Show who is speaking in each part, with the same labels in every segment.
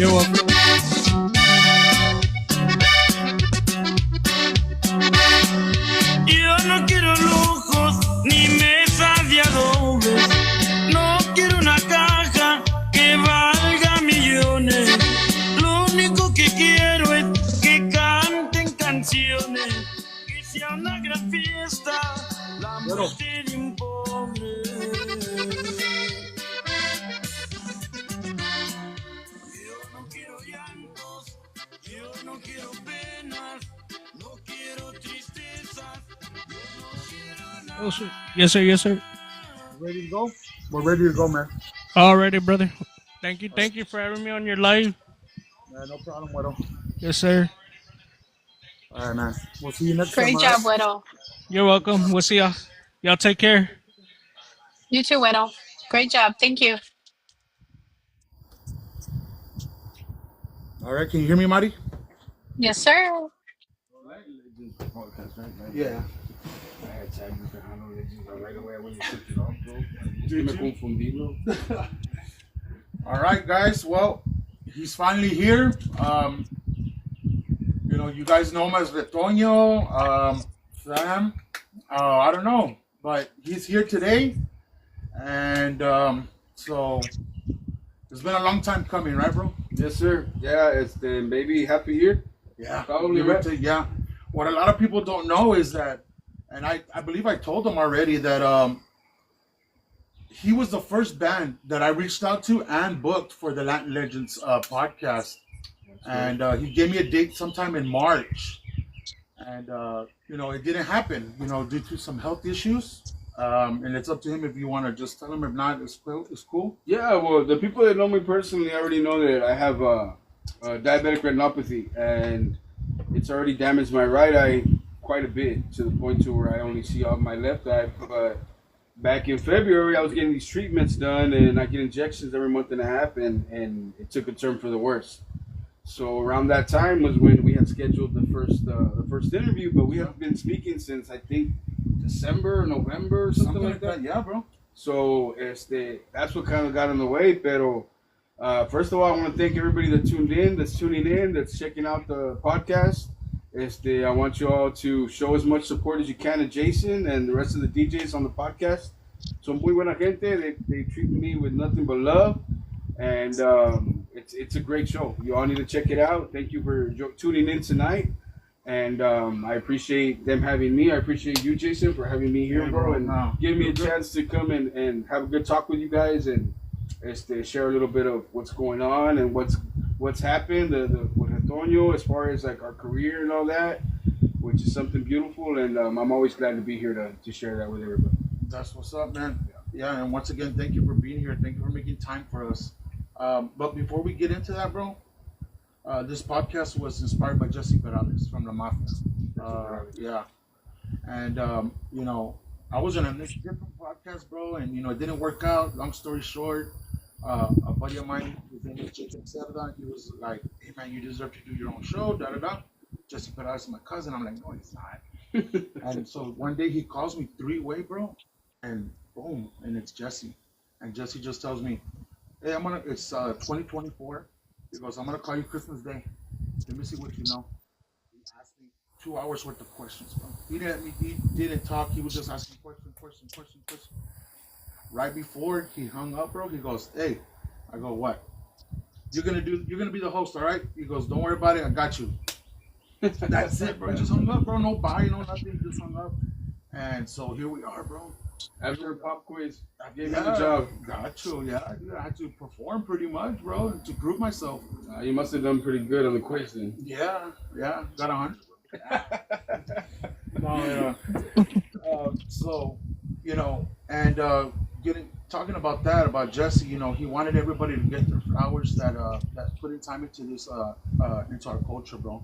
Speaker 1: You're welcome.
Speaker 2: Yo no quiero lujos ni mesas de adobe. No quiero una caja que valga millones. Lo único que quiero es que canten canciones. Que sea una gran fiesta. La muerte de un pobre. Yo no quiero llantos. Yo no quiero penas. No quiero tristezas.
Speaker 1: Oh, sir. Yes, sir. Yes, sir.
Speaker 3: Ready to go? We're ready to go, man.
Speaker 1: Alrighty, brother. Thank you. Thank you for having me on your live.
Speaker 3: No problem, Widow.
Speaker 1: Yes, sir.
Speaker 3: All right, man. We'll see you next time.
Speaker 4: Great
Speaker 3: all
Speaker 4: job,
Speaker 3: right?
Speaker 4: Widow.
Speaker 1: You're welcome. We'll see y'all. Y'all take care.
Speaker 4: You too, Widow. Great job. Thank you.
Speaker 3: All right, can you hear me, Mari?
Speaker 4: Yes, sir.
Speaker 3: Yeah.
Speaker 5: I had tagged you behind on Legends right away when you took it off, bro. Me confundí, bro.
Speaker 3: All right, guys. Well, he's finally here. You guys know him as Retoño, Sam. I don't know, but he's here today, and so it's been a long time coming, right, bro?
Speaker 5: Yes, sir. Yeah, it's the baby happy year.
Speaker 3: Yeah,
Speaker 5: Probably,
Speaker 3: right.
Speaker 5: right?
Speaker 3: Yeah. What a lot of people don't know is that, and I believe I told them already that he was the first band that I reached out to and booked for the Latin Legends podcast. And he gave me a date sometime in March. And, it didn't happen, due to some health issues. And it's up to him if you want to just tell him. If not, it's cool.
Speaker 5: Yeah, well, the people that know me personally already know that I have diabetic retinopathy, and it's already damaged my right eye quite a bit to the point to where I only see off my left eye. But back in February, I was getting these treatments done, and I get injections every month and a half, and it took a turn for the worse. So around that time was when we had scheduled the first interview, but we have been speaking since I think December, November, something like that.
Speaker 3: Yeah, bro.
Speaker 5: So that's what kind of got in the way. Pero first of all, I want to thank everybody that's tuning in, that's checking out the podcast. I want you all to show as much support as you can to Jason and the rest of the DJs on the podcast. So muy buena gente. They treat me with nothing but love, and it's a great show. You all need to check it out. Thank you for tuning in tonight, and I appreciate them having me. I appreciate you, Jason, for having me here, bro, and giving me a chance to come and have a good talk with you guys and share a little bit of what's going on and what's happened with Antonio as far as like our career and all that, which is something beautiful, and I'm always glad to be here to share that with everybody.
Speaker 3: That's what's up, man. Yeah, and once again, thank you for being here. Thank you for making time for us. But before we get into that, bro, this podcast was inspired by Jesse Perales from La Mafia. Yeah. And, I was on a different podcast, bro, and, it didn't work out. Long story short, a buddy of mine, his name is Jacob Cerda, he was like, hey, man, you deserve to do your own show, da-da-da. Jesse Perales is my cousin. I'm like, no, he's not. And so one day he calls me three-way, bro, and boom, and it's Jesse. And Jesse just tells me, hey, it's 2024. He goes, I'm going to call you Christmas Day. Let me see what you know. He asked me 2 hours worth of questions, bro. He didn't talk. He was just asking question. Right before he hung up, bro, he goes, hey, I go, what? You're gonna be the host, all right? He goes, don't worry about it, I got you. That's it, bro. He just hung up, bro. No bye, no nothing. Just hung up. And so here we are, bro.
Speaker 5: After a pop quiz, I gave you the job.
Speaker 3: Got you, yeah. I had to perform pretty much, bro, to prove myself.
Speaker 5: You must have done pretty good on the quiz then.
Speaker 3: Yeah, got 100. No, so, and talking about that, about Jesse, he wanted everybody to get their flowers that put in time into this into our culture, bro.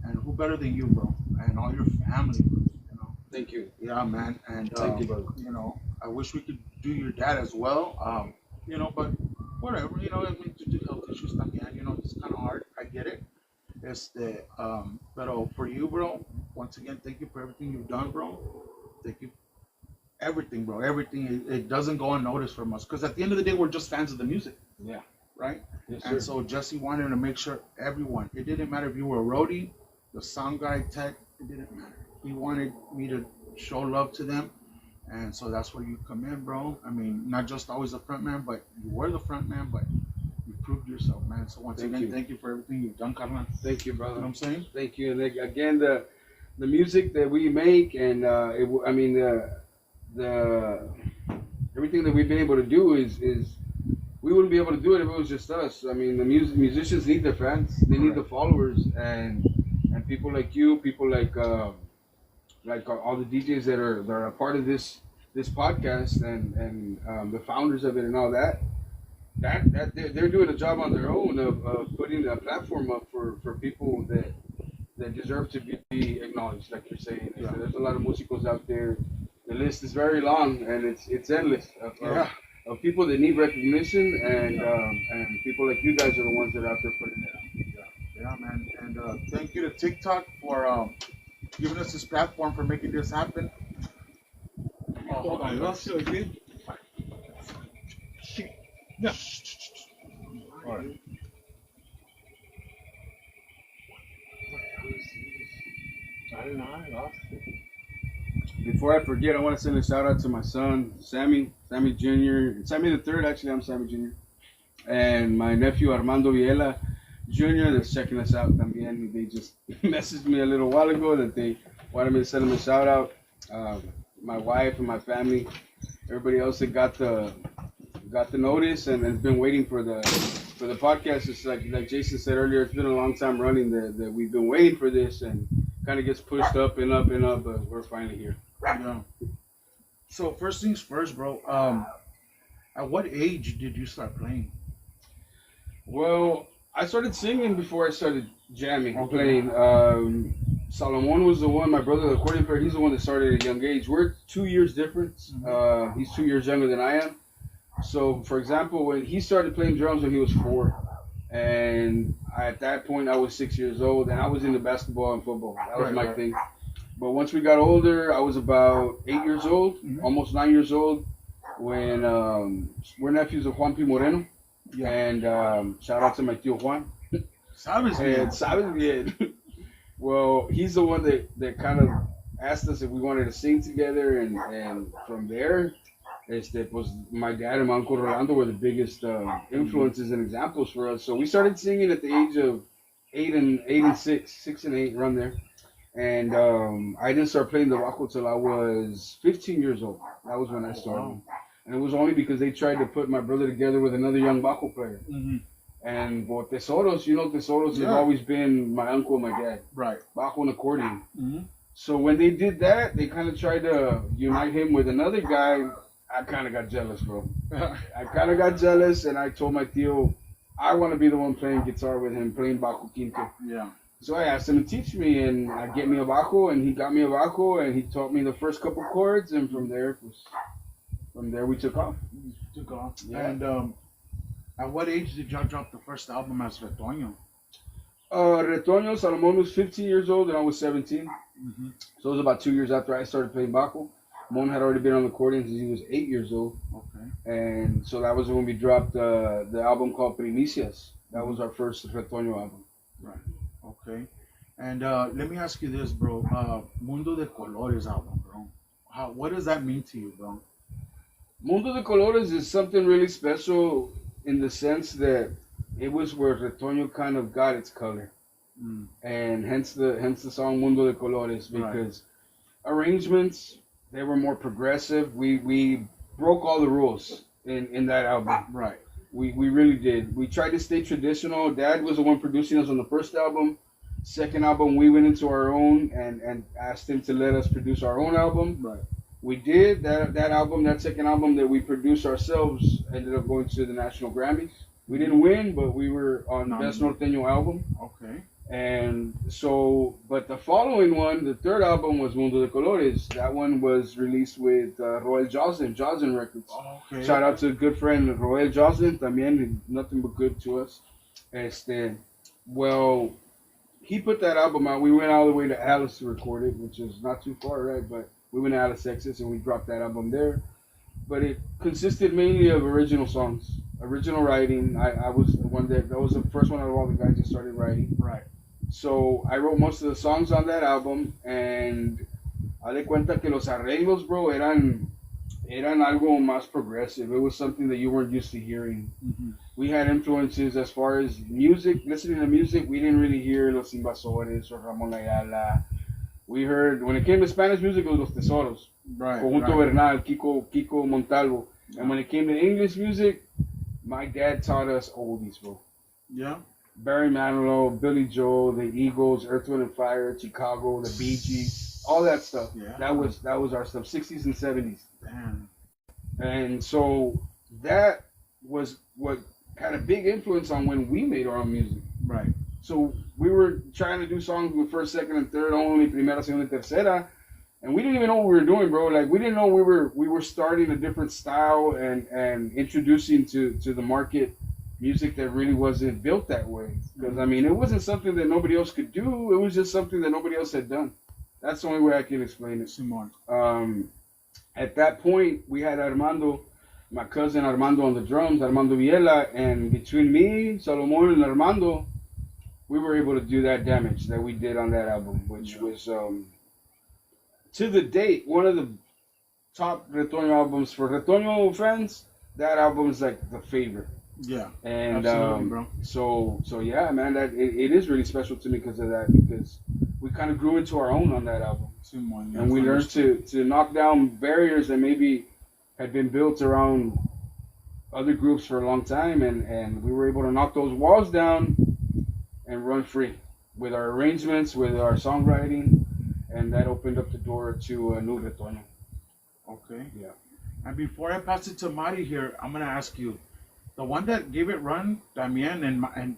Speaker 3: And who better than you, bro? And all your family, bro.
Speaker 5: Thank you.
Speaker 3: Yeah, man. And
Speaker 5: thank you, brother.
Speaker 3: I wish we could do your dad as well. But whatever. I mean, to do health issues, it's kind of hard. I get it. But for you, bro, once again, thank you for everything you've done, bro. Thank you. Everything, bro. Everything. It doesn't go unnoticed from us. Because at the end of the day, we're just fans of the music.
Speaker 5: Yeah.
Speaker 3: right?
Speaker 5: Yes, sir.
Speaker 3: And so Jesse wanted to make sure everyone, it didn't matter if you were a roadie, the sound guy, tech, it didn't matter. He wanted me to show love to them. And so that's where you come in, bro. I mean, not just always the front man, but you were the front man, but you proved yourself, man. So once
Speaker 5: Thank
Speaker 3: again,
Speaker 5: you.
Speaker 3: thank you for everything you've done, Carla.
Speaker 5: Thank you,
Speaker 3: You know
Speaker 5: brother.
Speaker 3: what I'm saying?
Speaker 5: Thank you. And again, the music that we make and the everything that we've been able to do is we wouldn't be able to do it if it was just us. I mean, the musicians need their fans, they need the followers, and people like you, people like all the DJs that are a part of this podcast and the founders of it and all that. That they're doing a job on their own of putting a platform up for people that deserve to be acknowledged, like you're saying.
Speaker 3: Yeah.
Speaker 5: There's a lot of musicos out there. The list is very long and it's endless of people that need recognition and people like you guys are the ones that are out there putting it out.
Speaker 3: Yeah, man. And thank you to TikTok for giving us this platform for making this happen. Oh, hold on, guys. All right. I don't know. I lost it.
Speaker 5: Before I forget, I want to send a shout out to my son, Sammy Jr. Sammy the third, actually, I'm Sammy Jr. And my nephew Armando Viela Jr. that's checking us out también. They just messaged me a little while ago that they wanted me to send them a shout out. My wife and my family, everybody else that got the notice and has been waiting for the podcast. It's like Jason said earlier, it's been a long time running that we've been waiting for this and kind of gets pushed up and up and up, but we're finally here.
Speaker 3: Yeah. So first things first, bro. At what age did you start playing?
Speaker 5: Well, I started singing before I started jamming,
Speaker 3: Okay.
Speaker 5: playing. Salomon was the one, my brother, the accordion player, he's the one that started at a young age. We're 2 years difference. He's 2 years younger than I am. So, for example, when he started playing drums when he was 4, and at that point I was 6 years old, and I was into basketball and football. That was my thing. But once we got older, I was about 8 years old, almost 9 years old, when we're nephews of Juan P. Moreno.
Speaker 3: Yeah.
Speaker 5: And shout out to my tío Juan.
Speaker 3: Sabes bien.
Speaker 5: And sabes bien. Well, he's the one that kind of asked us if we wanted to sing together, and from there, was my dad and my uncle Rolando were the biggest influences and examples for us. So we started singing at the age of 6 and 8, around there. And I didn't start playing the bajo till I was 15 years old. That was when I started.
Speaker 3: Wow.
Speaker 5: And it was only because they tried to put my brother together with another young bajo player.
Speaker 3: Mm-hmm.
Speaker 5: And well, Tesoros, Tesoros has
Speaker 3: Yeah.
Speaker 5: always been my uncle and my dad.
Speaker 3: Right.
Speaker 5: Bajo and accordion.
Speaker 3: Mm-hmm.
Speaker 5: So when they did that, they kind of tried to unite him with another guy. I kind of got jealous, bro. I kind of got jealous, and I told my tío, I want to be the one playing guitar with him, playing bajo quinto.
Speaker 3: Yeah.
Speaker 5: So I asked him to teach me, and I get me a bajo, and he got me a bajo, and he taught me the first couple chords, and from there we took off.
Speaker 3: Took off.
Speaker 5: Yeah.
Speaker 3: And at what age did y'all drop the first album as Retoño?
Speaker 5: Retoño, Salomon was 15 years old, and I was 17.
Speaker 3: Mm-hmm.
Speaker 5: So it was about 2 years after I started playing bajo. Mon had already been on the accordion since he was 8 years old.
Speaker 3: Okay.
Speaker 5: And so that was when we dropped the album called Primicias. That was our first Retoño album.
Speaker 3: Right. Okay. And let me ask you this, bro. Mundo de Colores album, bro. What does that mean to you, bro?
Speaker 5: Mundo de Colores is something really special in the sense that it was where Retoño kind of got its color.
Speaker 3: Mm.
Speaker 5: And hence the song Mundo de Colores, because arrangements, they were more progressive. We broke all the rules in that album.
Speaker 3: Right.
Speaker 5: We really did. We tried to stay traditional. Dad was the one producing us on the first album. Second album, we went into our own and asked him to let us produce our own album.
Speaker 3: Right.
Speaker 5: We did. That album, that second album that we produced ourselves, ended up going to the National Grammys. We didn't win, but we were on Best Norteño Album.
Speaker 3: Okay.
Speaker 5: And so, but the following one, the third album, was Mundo de Colores. That one was released with Roel Joslin Records.
Speaker 3: Okay.
Speaker 5: Shout out to a good friend, Roel Joslin, también, nothing but good to us. Well, he put that album out. We went all the way to Alice to record it, which is not too far, right? But we went to Alice, Texas, and we dropped that album there. but it consisted mainly of original songs, original writing. I was the one that was the first one out of all the guys that started writing.
Speaker 3: Right.
Speaker 5: So I wrote most of the songs on that album, and haz de cuenta que los arreglos, bro, eran algo más progressive. It was something that you weren't used to hearing.
Speaker 3: Mm-hmm.
Speaker 5: We had influences as far as music, listening to music. We didn't really hear Los Invasores or Ramón Ayala. We heard, when it came to Spanish music, it was Los Tesoros,
Speaker 3: Right.
Speaker 5: Conjunto
Speaker 3: Right.
Speaker 5: Bernal, Kiko Montalvo. And when it came to English music, my dad taught us oldies, bro.
Speaker 3: Yeah.
Speaker 5: Barry Manilow, Billy Joel, the Eagles, Earth, Wind and Fire, Chicago, the Bee Gees, all that stuff.
Speaker 3: Yeah.
Speaker 5: That was our stuff, 60s and 70s.
Speaker 3: Damn.
Speaker 5: And so that was what had a big influence on when we made our own music.
Speaker 3: Right.
Speaker 5: So we were trying to do songs with first, second, and third only, primera, segunda, tercera, and we didn't even know what we were doing, bro. Like we didn't know we were starting a different style and introducing to the market music that really wasn't built that way. Because I mean, it wasn't something that nobody else could do. It was just something that nobody else had done. That's the only way I can explain it.
Speaker 3: Simon.
Speaker 5: At that point, we had Armando, my cousin Armando on the drums, Armando Viela, and between me, Salomon, and Armando, we were able to do that damage that we did on that album, which was, to the date, one of the top Retoño albums. For Retoño fans, that album is like the favorite.
Speaker 3: Yeah.
Speaker 5: And
Speaker 3: Absolutely, bro.
Speaker 5: so yeah, man, that it is really special to me because of that, because we kind of grew into our own on that album.
Speaker 3: Simon.
Speaker 5: And we learned to knock down barriers that maybe had been built around other groups for a long time, and we were able to knock those walls down and run free with our arrangements, with our songwriting, and that opened up the door to a new Retoño.
Speaker 3: Okay.
Speaker 5: Yeah.
Speaker 3: And before I pass it to Mari here, I'm gonna ask you, the one that gave it run, Damien, and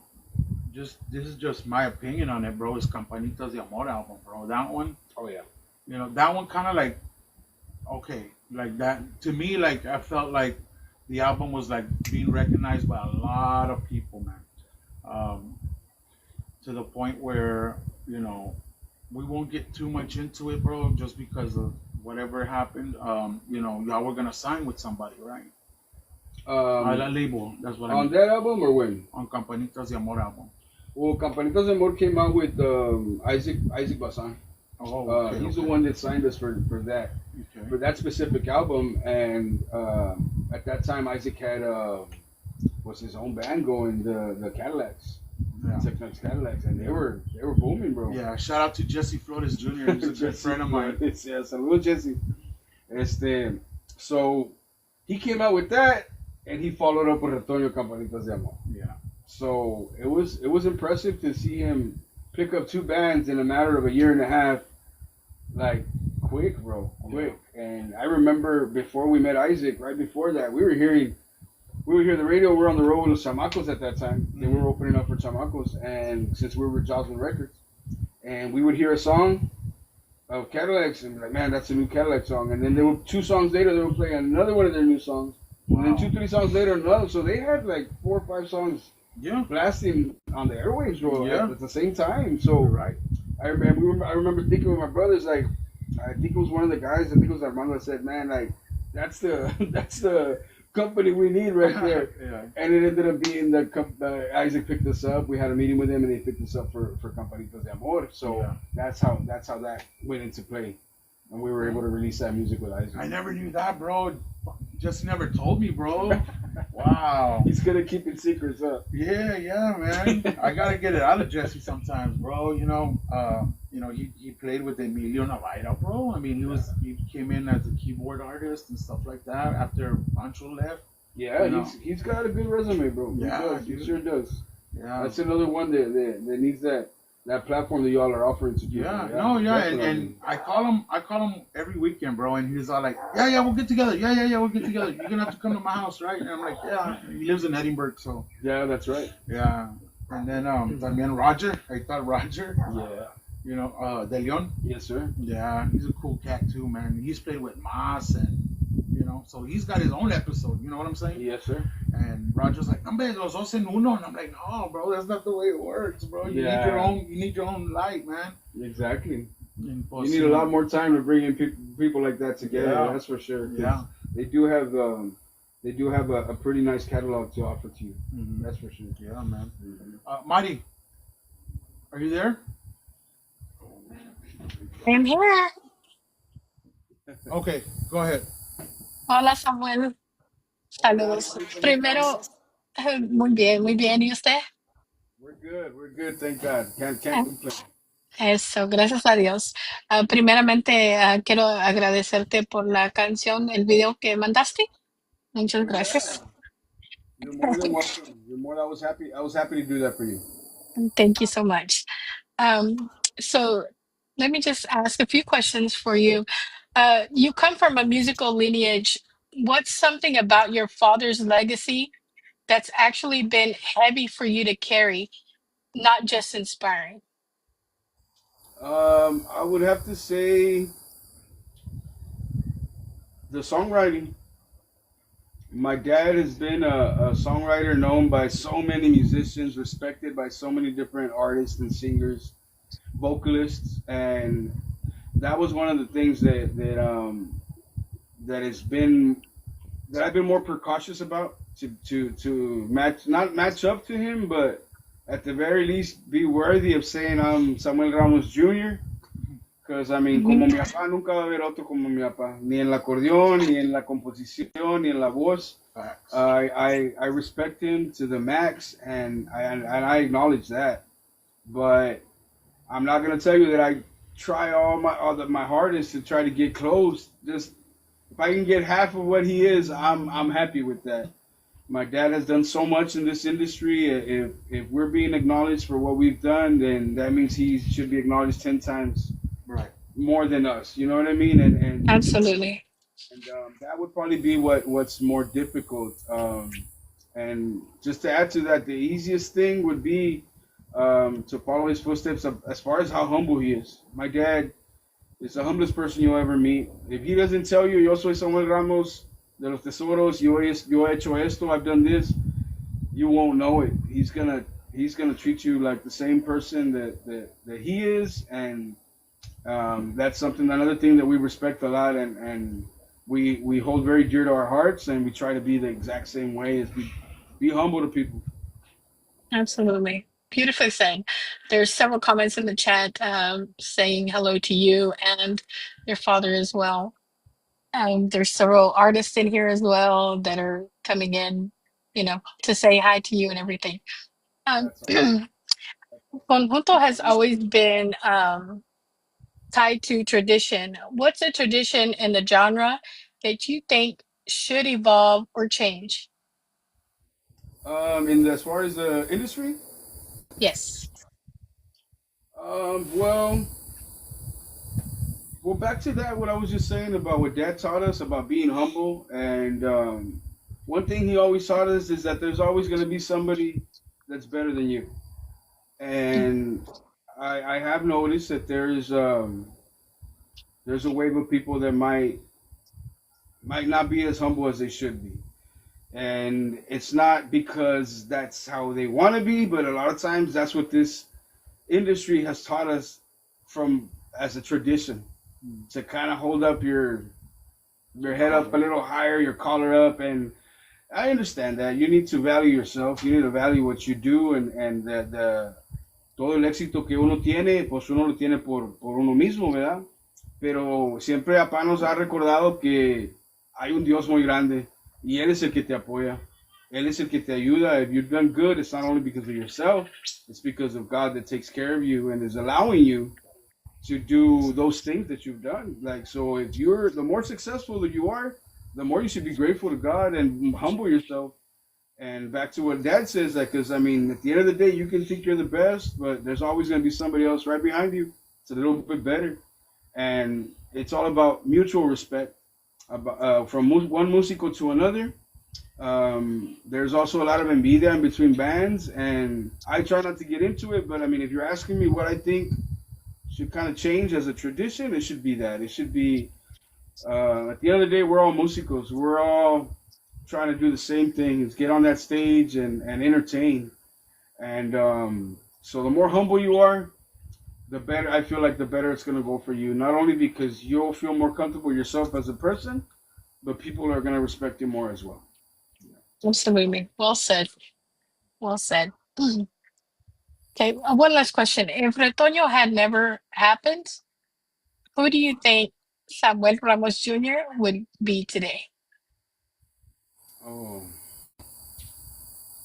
Speaker 3: just this is just my opinion on it, bro, is Campanitas de Amor album, bro. That one,
Speaker 5: Oh yeah.
Speaker 3: you know, that one kind of like, okay, like that to me, like I felt like the album was like being recognized by a lot of people, man. To the point where, you know, we won't get too much into it, bro, just because of whatever happened. You know, y'all were gonna sign with somebody, right? La label, that's what I
Speaker 5: On
Speaker 3: mean.
Speaker 5: that album or when?
Speaker 3: On Campanitas de Amor album.
Speaker 5: Well, Campanitas de Amor came out with Isaac Bazan.
Speaker 3: Oh, okay,
Speaker 5: He's
Speaker 3: okay.
Speaker 5: the one that signed us for that.
Speaker 3: Okay.
Speaker 5: For that specific album, and at that time Isaac had was his own band going, the Cadillacs,
Speaker 3: Yeah.
Speaker 5: Technics Cadillacs, and they were booming, bro.
Speaker 3: Yeah, shout out to Jesse Flores Jr. He's a good friend of mine.
Speaker 5: Yeah, saludos Jesse. So he came out with that, and he followed up with Retoño Campanitas de Amor.
Speaker 3: Yeah.
Speaker 5: So it was impressive to see him pick up two bands in a matter of a year and a half, like quick, bro, quick. And I remember before we met Isaac, right before that, we were hearing the radio. We were on the road with Los Chamacos at that time. They were opening up for Chamacos, and since we were with Joslin Records, and we would hear a song of Cadillacs, and be like, man, that's a new Cadillac song. And then there were 2 songs later, they would play another one of their new songs. And then 2-3 songs later, another. So they had like 4 or 5 songs
Speaker 3: Yeah.
Speaker 5: blasting on the airwaves, bro,
Speaker 3: Yeah.
Speaker 5: at the same time. So
Speaker 3: Right.
Speaker 5: I remember thinking with my brothers, like, I think it was one of the guys, I think it was Armando, that said, man, like, that's the company we need right there.
Speaker 3: Yeah.
Speaker 5: And it ended up being that Isaac picked us up. We had a meeting with him, and they picked us up for Campanitas de Amor. So
Speaker 3: Yeah.
Speaker 5: that's how that went into play, and we were able to release that music with Isaac.
Speaker 3: I never knew that, bro. Just never told me, bro. Wow.
Speaker 5: He's gonna keep his secrets up.
Speaker 3: Yeah, man. I gotta get it out of Jesse sometimes, bro. You know, he played with Emilio Navaira, bro. I mean, he came in as a keyboard artist and stuff like that after Pancho left.
Speaker 5: Yeah,
Speaker 3: You know.
Speaker 5: he's got a good resume, bro.
Speaker 3: Yeah,
Speaker 5: he
Speaker 3: dude.
Speaker 5: sure does.
Speaker 3: Yeah.
Speaker 5: That's another one that needs that platform that y'all are offering to people.
Speaker 3: Yeah,
Speaker 5: definitely.
Speaker 3: and I call him every weekend, bro, and he's all like, yeah, we'll get together. Yeah, we'll get together. You're gonna have to come to my house, right? And I'm like, yeah. He lives in Edinburgh, so
Speaker 5: Yeah, that's right.
Speaker 3: yeah. And then también Roger, I thought Roger,
Speaker 5: Yeah.
Speaker 3: you know, De Leon.
Speaker 5: Yes, sir.
Speaker 3: Yeah, he's a cool cat too, man. He's played with Mas, and you know, so he's got his own episode. You know what I'm saying?
Speaker 5: Yes, sir.
Speaker 3: And Roger's like, "Hombre, los dos en uno," and I'm like, "No, bro, that's not the way it works, bro. You
Speaker 5: Yeah.
Speaker 3: need your own light, man."
Speaker 5: Exactly.
Speaker 3: And
Speaker 5: You need a lot more time to bring in people like that together.
Speaker 3: Yeah.
Speaker 5: That's for sure. 'Cause
Speaker 3: Yeah.
Speaker 5: they do have a pretty nice catalog to offer to you. That's for sure.
Speaker 3: Yeah, man. Marty, are you there?
Speaker 4: I'm here.
Speaker 3: Okay, go ahead.
Speaker 4: Hola, Samuel.
Speaker 5: Hola,
Speaker 4: Saludos.
Speaker 5: Mari, ¿cómo
Speaker 4: Primero,
Speaker 5: estamos?
Speaker 4: muy bien, muy bien. ¿Y usted?
Speaker 5: We're good. We're good. Thank God. Can't
Speaker 4: Eh,
Speaker 5: complain.
Speaker 4: Eso, gracias a Dios. Primeramente, quiero agradecerte por la canción, el video que mandaste. Muchas
Speaker 5: Oh yeah.
Speaker 4: gracias.
Speaker 5: You're more than welcome. You're more. I was happy. I was happy to do that for you.
Speaker 4: Thank you so much. So let me just ask a few questions for you. You come from a musical lineage. What's something about your father's legacy that's actually been heavy for you to carry, not just inspiring?
Speaker 5: I would have to say the songwriting. My dad has been a songwriter known by so many musicians, respected by so many different artists and singers, vocalists, and that was one of the things that has been that I've been more precautious about to match not match up to him, but at the very least be worthy of saying I'm Samuel Ramos Jr. Because I mean, como
Speaker 4: Mhm.
Speaker 5: mi papá nunca va a haber otro como mi papá, ni en el acordeón, ni en la composición, ni en la voz.
Speaker 3: Facts.
Speaker 5: I respect him to the max, and I acknowledge that. But I'm not gonna tell you that I try my hardest to try to get close. Just if I can get half of what he is, I'm happy with that. My dad has done so much in this industry. If we're being acknowledged for what we've done, then that means he should be acknowledged 10 times
Speaker 3: Right.
Speaker 5: more than us. You know what I mean?
Speaker 4: Absolutely.
Speaker 5: And that would probably be what's more difficult. And just to add to that, the easiest thing would be to follow his footsteps as far as how humble he is. My dad is the humblest person you'll ever meet. If he doesn't tell you, yo soy Samuel Ramos de los Tesoros, yo he hecho esto, I've done this, you won't know it. He's gonna treat you like the same person that he is, and that's something another thing that we respect a lot, and we hold very dear to our hearts, and we try to be the exact same way as be humble to people.
Speaker 4: Absolutely. Beautifully said. There's several comments in the chat saying hello to you and your father as well. There's several artists in here as well that are coming in, to say hi to you and everything. Um,
Speaker 5: That's awesome.
Speaker 4: Conjunto has always been tied to tradition. What's a tradition in the genre that you think should evolve or change?
Speaker 5: And as far as the industry,
Speaker 4: Yes.
Speaker 5: um, well, well, back to that, what I was just saying about what Dad taught us about being humble, and one thing he always taught us is that there's always going to be somebody that's better than you, and I have noticed that there's a wave of people that might not be as humble as they should be. And it's not because that's how they want to be, but a lot of times that's what this industry has taught us from as a tradition to kind of hold up your head up a little higher, your collar up, and I understand that you need to value yourself, you need to value what you do, and the todo el éxito que uno tiene, pues uno lo tiene por uno mismo, ¿verdad? Pero siempre papá nos ha recordado que hay un Dios muy grande y Él es el que te apoya. Él es el que te ayuda. If you've done good, it's not only because of yourself, it's because of God that takes care of you and is allowing you to do those things that you've done. Like, so if you're, the more successful that you are, the more you should be grateful to God and humble yourself. And back to what Dad says, like, because I mean, at the end of the day, you can think you're the best, but there's always going to be somebody else right behind you. It's a little bit better, and it's all about mutual respect. From one músico to another, there's also a lot of envidia in between bands, and I try not to get into it. But I mean, if you're asking me what I think should kind of change as a tradition, it should be that. It should be at the end of the day, we're all músicos. We're all trying to do the same thing: is get on that stage and entertain. And so the more humble you are, the better the better it's gonna go for you. Not only because you'll feel more comfortable yourself as a person, but people are gonna respect you more as well.
Speaker 4: Absolutely. Well said. Well said. Okay, one last question. If Retoño had never happened, who do you think Samuel Ramos Jr. would be today?
Speaker 5: Oh,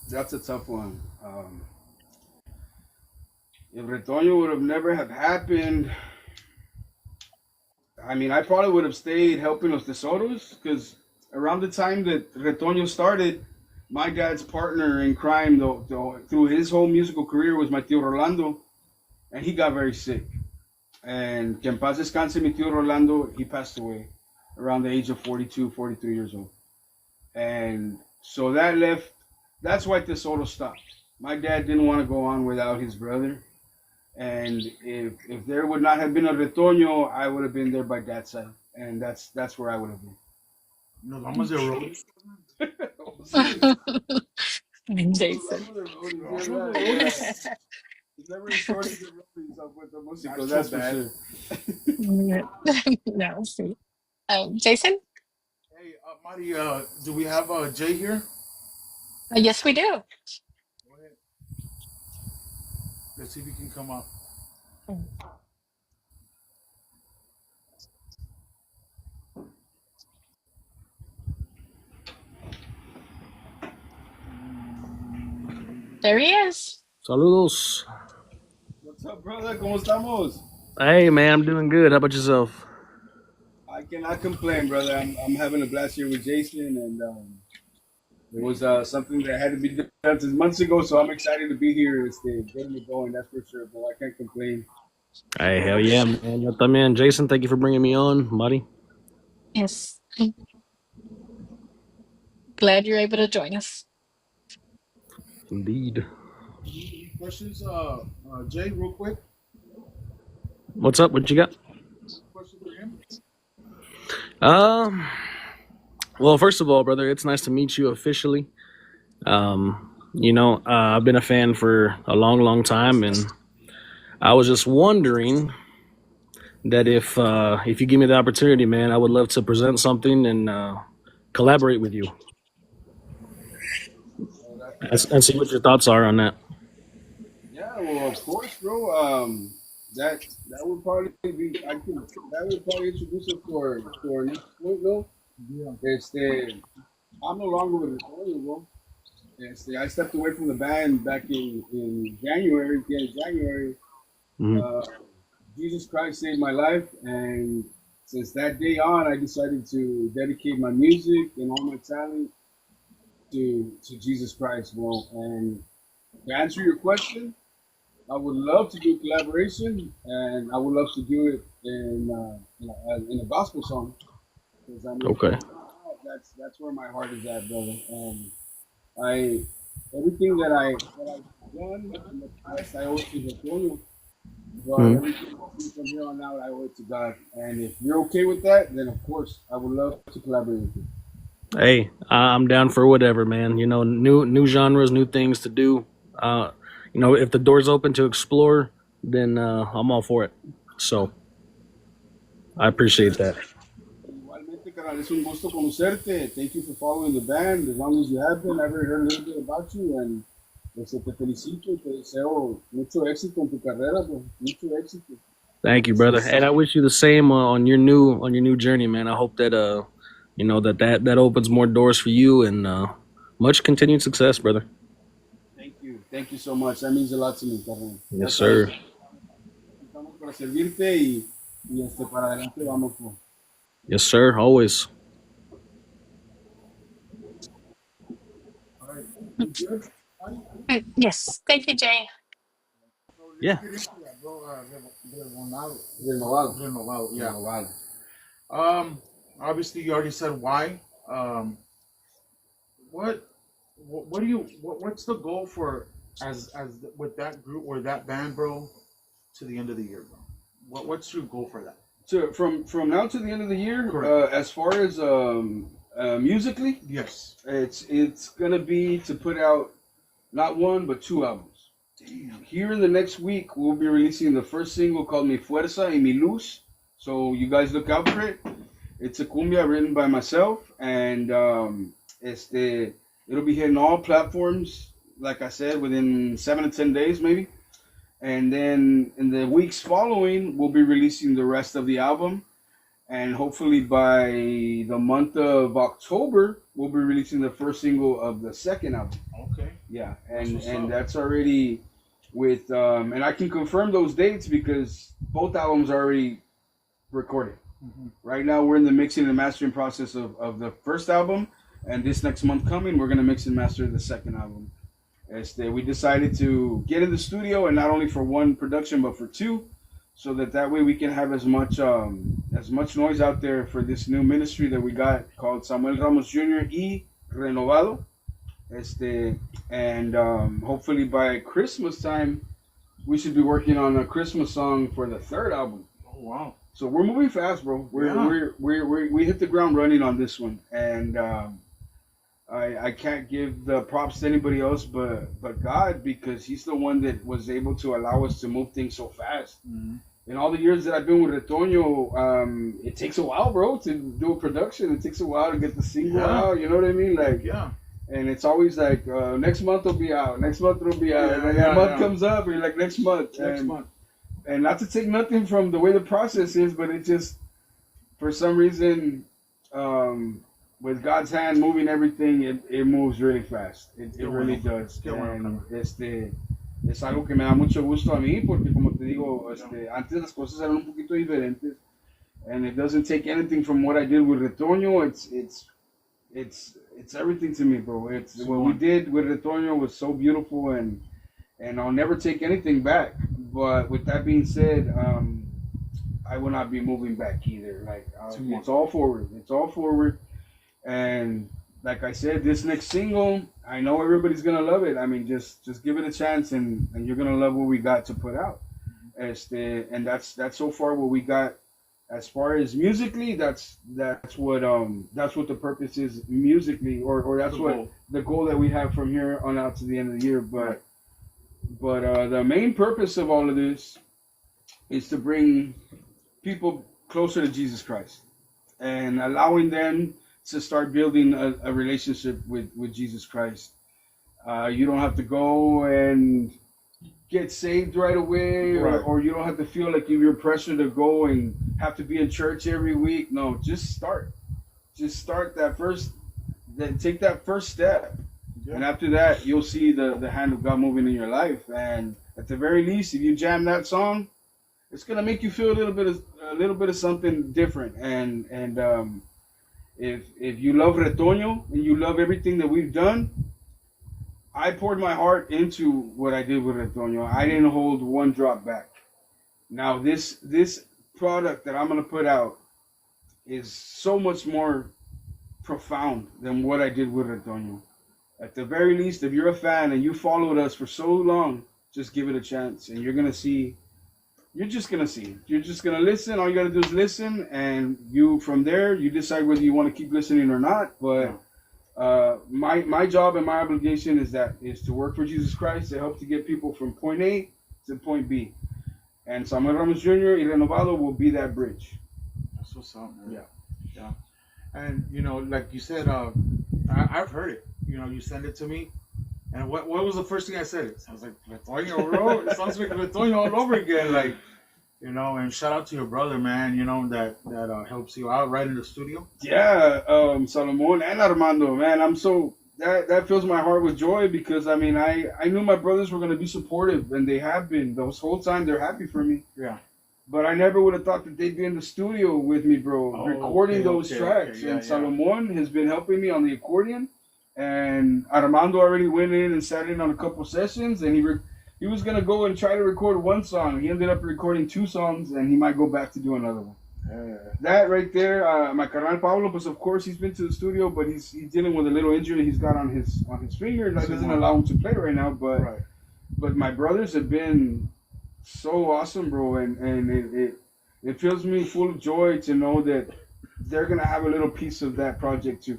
Speaker 5: that's a tough one. If Retoño would have never have happened, I mean, I probably would have stayed helping los tesoros because around the time that Retoño started, my dad's partner in crime, through his whole musical career, was my tío Rolando, and he got very sick. And que en paz descanse mi tío Rolando, he passed away around the age of 42, 43 years old. And so that's why Tesoro stopped. My dad didn't want to go on without his brother. And if there would not have been a Retoño, I would have been there by dad's side. And that's where I would have been.
Speaker 3: Nos vamos de road.
Speaker 4: Jason.
Speaker 5: It's never as short as the roadies with the músico, that's for sure.
Speaker 4: No, see. Jason?
Speaker 3: Hey, Marty, do we have Jay here?
Speaker 4: Yes, we do.
Speaker 3: Go ahead. Let's see if he can come up.
Speaker 4: There he is.
Speaker 6: Saludos.
Speaker 5: What's up, brother? ¿Cómo estamos?
Speaker 6: Hey, man, I'm doing good. How about yourself?
Speaker 5: I cannot complain, brother. I'm having a blast here with Jason, and it was something that had to be done 6 months ago, so I'm excited to be here and getting it going, that's for sure, but I can't complain.
Speaker 6: Hey, hell yeah, man. Yo también. Jason, thank you for bringing me on, buddy.
Speaker 4: Yes. Glad you're able to join us.
Speaker 6: Indeed.
Speaker 3: Any questions, Jay, real quick?
Speaker 6: What's up? What you got?
Speaker 3: Question for him?
Speaker 6: Well, first of all, brother, it's nice to meet you officially. I've been a fan for a long, long time, and I was just wondering that if you give me the opportunity, man, I would love to present something and collaborate with you and see what your thoughts are on that.
Speaker 5: Yeah, well, of course, bro. That would probably be. That would probably introduce us to our next point, though. Yeah. I'm no longer with the Orioles, bro. I stepped away from the band back in January, the end of January.
Speaker 6: Mm-hmm.
Speaker 5: Jesus Christ saved my life, and since that day on, I decided to dedicate my music and all my talent to Jesus Christ, bro. And to answer your question, I would love to do a collaboration, and I would love to do it in a gospel song.
Speaker 6: Okay.
Speaker 5: That's where my heart is at, brother. Everything that I've done in the past, I owe it to the Lord. But everything from here on out, I owe it to God. And if you're okay with that, then of course I would love to collaborate with you.
Speaker 6: Hey, I'm down for whatever, man. You know, new genres, new things to do. If the door's open to explore, then I'm all for it. So I appreciate that.
Speaker 5: Igualmente, carnal, es un gusto conocerte. Thank you for following the band. As long as you have been, I've heard a little bit about you, and te felicito y te deseo mucho éxito en tu carrera, bro. Mucho éxito.
Speaker 6: Thank you, brother. And I wish you the same on your new journey, man. I hope that that opens more doors for you and much continued success, brother.
Speaker 5: Thank you so much. That means a lot to me, carnal.
Speaker 6: Yes, sir.
Speaker 5: Estamos para servirte y para adelante vamos.
Speaker 6: Yes, sir. Always.
Speaker 3: All right. You good?
Speaker 4: Yes. Thank you, Jay.
Speaker 6: Yeah.
Speaker 3: Renovado. Yeah. Obviously, you already said why. What's the goal for as with that group or that band, bro, to the end of the year, bro? What's your goal for that?
Speaker 5: So from now to the end of the year, as far as musically,
Speaker 3: yes,
Speaker 5: it's gonna be to put out not one but 2 albums.
Speaker 3: Damn.
Speaker 5: Here in the next week, we'll be releasing the first single called Mi Fuerza y Mi Luz. So you guys look out for it. It's a cumbia written by myself, and it'll be hitting all platforms. Like I said, within 7 to 10 days, maybe. And then in the weeks following, we'll be releasing the rest of the album. And hopefully by the month of October, we'll be releasing the first single of the second album.
Speaker 3: Okay.
Speaker 5: Yeah, and that's already with and I can confirm those dates because both albums are already recorded. Right now, we're in the mixing and mastering process of the first album, and this next month coming, we're gonna mix and master the second album. We decided to get in the studio, and not only for one production, but for two, so that way we can have as much noise out there for this new ministry that we got called Samuel Ramos Jr. y Renovado. And hopefully by Christmas time, we should be working on a Christmas song for the third album.
Speaker 3: Oh wow!
Speaker 5: So we're moving fast, bro. We hit the ground running on this one, and I can't give the props to anybody else but God, because He's the one that was able to allow us to move things so fast. In all the years that I've been with Retoño, it takes a while, bro, to do a production. It takes a while to get the single out. You know what I mean? Like,
Speaker 3: yeah.
Speaker 5: And it's always like, next month will be out. Next month it'll be out. And then that month comes up, and you're like, next month. And not to take nothing from the way the process is, but it just, for some reason, with God's hand moving everything, it moves really fast. It really does. And es algo que me da mucho gusto a mí, porque como te digo, antes las cosas eran un poquito diferentes. And it doesn't take anything from what I did with Retoño. It's everything to me, bro. What we did with Retoño was so beautiful, and I'll never take anything back. But with that being said, I will not be moving back either. Like, it's all forward. It's all forward. And like I said, this next single, I know everybody's gonna love it. I mean, just give it a chance, and you're gonna love what we got to put out. And that's so far what we got. As far as musically, that's what the purpose is musically, or that's what the goal that we have from here on out to the end of the year. But the main purpose of all of this is to bring people closer to Jesus Christ and allowing them to start building a relationship with Jesus Christ. You don't have to go and get saved right away, or you don't have to feel like you're pressured to go and have to be in church every week. No, just start. Just start take that first step. Yeah. And after that, you'll see the hand of God moving in your life. And at the very least, if you jam that song, it's gonna make you feel a little bit of something different. And if you love Retoño and you love everything that we've done, I poured my heart into what I did with Retoño. I didn't hold one drop back. Now this product that I'm gonna put out is so much more profound than what I did with Retoño. At the very least, if you're a fan and you followed us for so long, just give it a chance, and you're gonna see. You're just gonna see. You're just gonna listen. All you gotta do is listen, and from there you decide whether you want to keep listening or not. But my job and my obligation is to work for Jesus Christ, to help to get people from point A to point B. And Samuel Ramos Jr. y Renovado will be that bridge.
Speaker 3: That's what's up, man. Yeah. And like you said, I've heard it. You send it to me, and what was the first thing I said? It sounds like Retoño, bro. It sounds like Retoño all over again. Like, and shout out to your brother, man. That helps you out right in the studio.
Speaker 5: Yeah, Salomon and Armando, man. I'm so that fills my heart with joy, because I mean I knew my brothers were gonna be supportive, and they have been. The whole time they're happy for me.
Speaker 3: Yeah.
Speaker 5: But I never would have thought that they'd be in the studio with me, bro, recording those tracks. Yeah, and Salomon has been helping me on the accordion, and Armando already went in and sat in on a couple sessions, and he was gonna go and try to record one song. He ended up recording 2 songs, and he might go back to do another one. That right there, my carnal Pablo, but of course he's been to the studio, but he's dealing with a little injury he's got on his finger that doesn't allow him to play right now. But my brothers have been so awesome, bro, and it fills me full of joy to know that they're gonna have a little piece of that project too.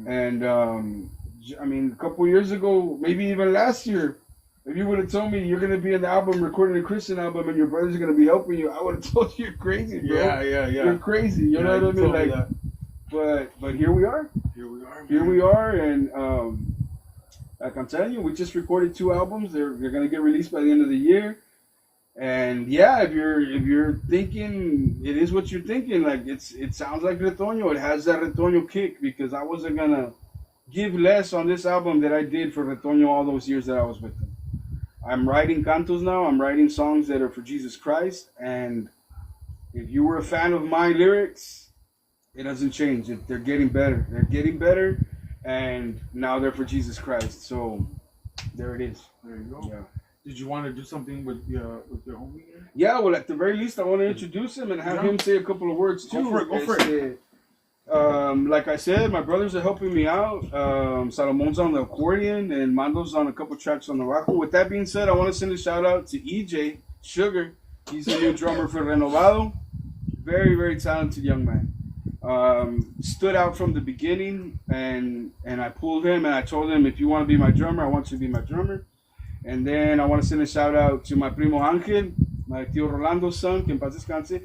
Speaker 5: And I mean, a couple years ago, maybe even last year, If you would have told me you're gonna be in the album, recording a Christian album, and your brother's gonna be helping you, I would have told you you're crazy, bro.
Speaker 3: Yeah.
Speaker 5: You're crazy. You know what I mean? Like, but here we are. Here we are, and like I'm telling you, we just recorded 2 albums. They're gonna get released by the end of the year. And yeah, if you're thinking it is what you're thinking, like it sounds like Retoño. It has that Retoño kick, because I wasn't gonna give less on this album that I did for Retoño all those years that I was with him. I'm writing cantos now. I'm writing songs that are for Jesus Christ. And if you were a fan of my lyrics, it doesn't change. They're getting better. They're getting better. And now they're for Jesus Christ. So there it is.
Speaker 3: There you go.
Speaker 5: Yeah.
Speaker 3: Did you want to do something with your homie here?
Speaker 5: Yeah, well, at the very least, I want to introduce him and have him say a couple of words too.
Speaker 3: Go for it.
Speaker 5: Like I said, my brothers are helping me out. Salomon's on the accordion and Mando's on a couple tracks on the bajo. With that being said, I want to send a shout out to EJ Sugar. He's the new drummer for Renovado. Very, very talented young man. Stood out from the beginning, and I pulled him and I told him, if you want to be my drummer, I want you to be my drummer. And then I want to send a shout out to my primo Ángel, my tío Rolando's son, que en paz descanse.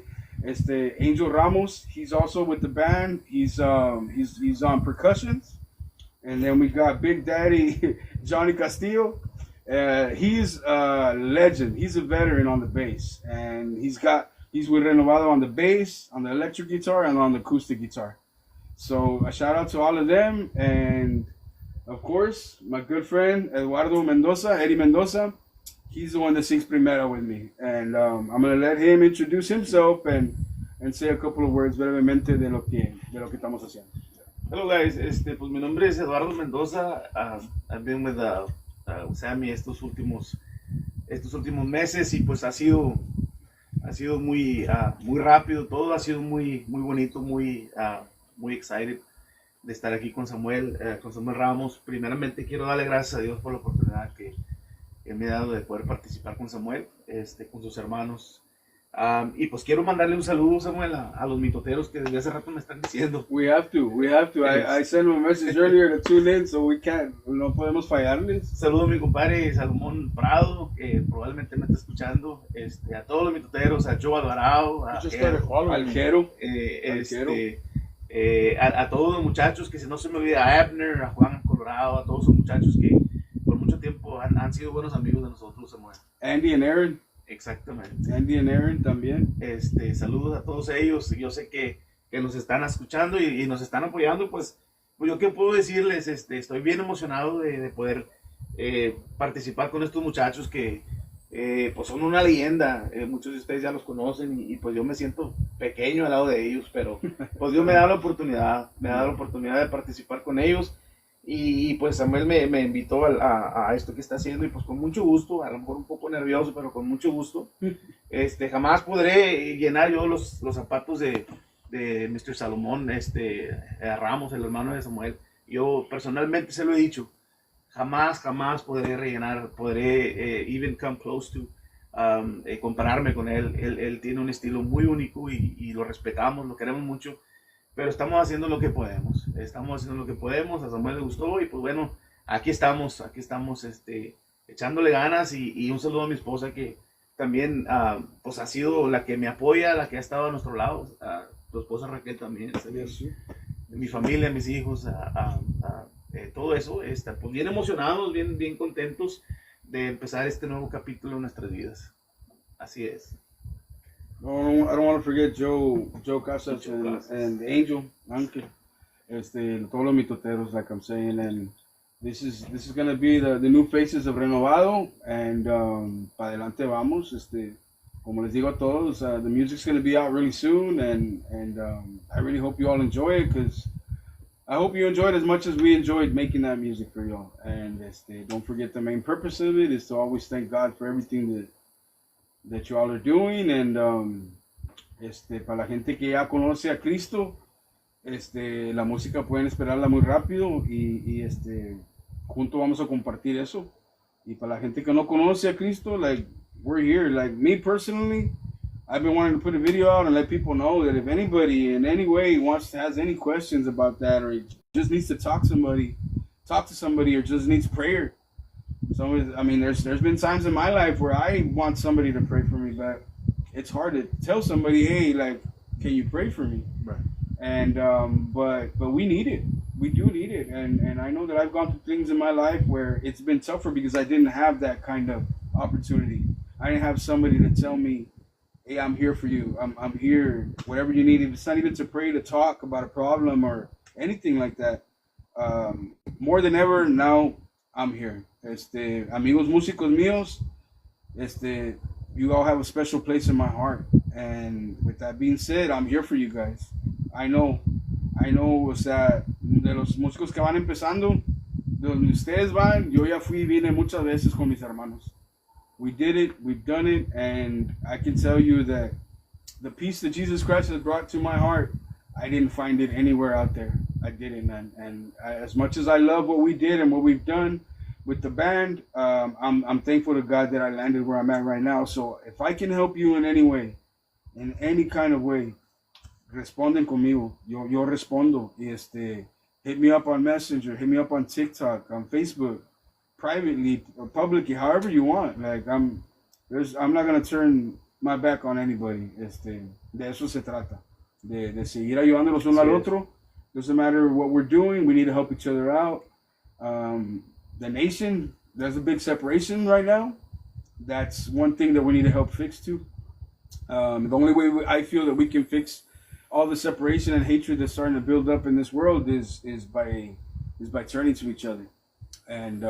Speaker 5: Angel Ramos, he's also with the band. He's on percussions. And then we got Big Daddy Johnny Castillo. He's a legend. He's a veteran on the bass, and he's with Renovado on the bass, on the electric guitar, and on the acoustic guitar. So a shout out to all of them, and of course my good friend Eddie Mendoza. He's the one that sings Primera with me, and I'm gonna let him introduce himself and say a couple of words brevemente de lo que estamos haciendo.
Speaker 7: Hello guys, pues mi nombre es Eduardo Mendoza. I've been with Sammy estos últimos meses, y pues ha sido muy rápido todo, ha sido muy bonito, muy excited de estar aquí con Samuel Ramos. Primeramente quiero darle gracias a Dios por la oportunidad que me ha dado de poder participar con Samuel, con sus hermanos. Y pues quiero mandarle un saludo, Samuel, a los mitoteros que desde hace rato me están diciendo.
Speaker 5: We have to. I sent him a message earlier to tune in, so no podemos fallarles.
Speaker 7: Saludo a mi compadre Salomón Prado, que probablemente me está escuchando, a todos los mitoteros, a Joe Alvarado, a
Speaker 5: Aljero,
Speaker 7: a todos los muchachos, que si no se me olvida, a Abner, a Juan Colorado, a todos esos muchachos que por mucho tiempo han sido buenos amigos de nosotros, Samuel.
Speaker 5: Andy and Aaron.
Speaker 7: Exactamente.
Speaker 5: Andy and Aaron también.
Speaker 7: Saludos a todos ellos. Yo sé que nos están escuchando y nos están apoyando. Pues yo qué puedo decirles, estoy bien emocionado de poder participar con estos muchachos que pues son una leyenda. Muchos de ustedes ya los conocen, y pues yo me siento pequeño al lado de ellos, pero pues Dios me da la oportunidad de participar con ellos. Y pues Samuel me invitó a esto que está haciendo, y pues con mucho gusto, a lo mejor un poco nervioso, pero con mucho gusto. Jamás podré llenar yo los zapatos de Mr. Salomón Ramos, el hermano de Samuel. Yo personalmente se lo he dicho, jamás podré even come close to compararme con él. Él tiene un estilo muy único, y lo respetamos, lo queremos mucho. Pero estamos haciendo lo que podemos. A Samuel le gustó, y pues bueno, aquí estamos echándole ganas, y un saludo a mi esposa, que también pues ha sido la que me apoya, la que ha estado a nuestro lado. Tu esposa Raquel también, mi familia, mis hijos, todo eso. Pues bien emocionados, bien contentos de empezar este nuevo capítulo en nuestras vidas. Así es.
Speaker 5: No, I don't want to forget Joe Casas and Angel, Ángel, todos los mitoteros, like I'm saying, and this is going to be the new faces of Renovado, and para adelante vamos, como les digo a todos, the music's going to be out really soon, and I really hope you all enjoy it, because I hope you enjoyed as much as we enjoyed making that music for y'all, and don't forget the main purpose of it is to always thank God for everything that you all are doing, and para la gente que ya conoce a Cristo, la música pueden esperarla muy rápido, y juntos vamos a compartir eso. Y para la gente que no conoce a Cristo, like, we're here. Like me personally, I've been wanting to put a video out and let people know that if anybody in any way has any questions about that, or just needs to talk to somebody, or just needs prayer, I mean, there's been times in my life where I want somebody to pray for me, but it's hard to tell somebody, hey, like, can you pray for me?
Speaker 3: Right.
Speaker 5: And but we need it. We do need it, and I know that I've gone through things in my life where it's been tougher because I didn't have that kind of opportunity. I didn't have somebody to tell me, hey, I'm here for you. I'm here. Whatever you need. If it's not even to pray, to talk about a problem or anything like that. More than ever now, I'm here. Amigos músicos míos, you all have a special place in my heart. And with that being said, I'm here for you guys. I know, o sea, de los músicos que van empezando, de donde ustedes van, yo ya fui y vine muchas veces con mis hermanos. We did it, we've done it, and I can tell you that the peace that Jesus Christ has brought to my heart, I didn't find it anywhere out there. I didn't, and as much as I love what we did and what we've done with the band, I'm thankful to God that I landed where I'm at right now. So if I can help you in any way, in any kind of way, responden conmigo. Yo respondo. Hit me up on Messenger, hit me up on TikTok, on Facebook, privately or publicly, however you want. Like I'm not gonna turn my back on anybody. De eso se trata. De seguir ayudándonos uno al otro. Doesn't matter what we're doing, we need to help each other out. The nation, there's a big separation right now. That's one thing that we need to help fix too. The only way I feel that we can fix all the separation and hatred that's starting to build up in this world is by turning to each other and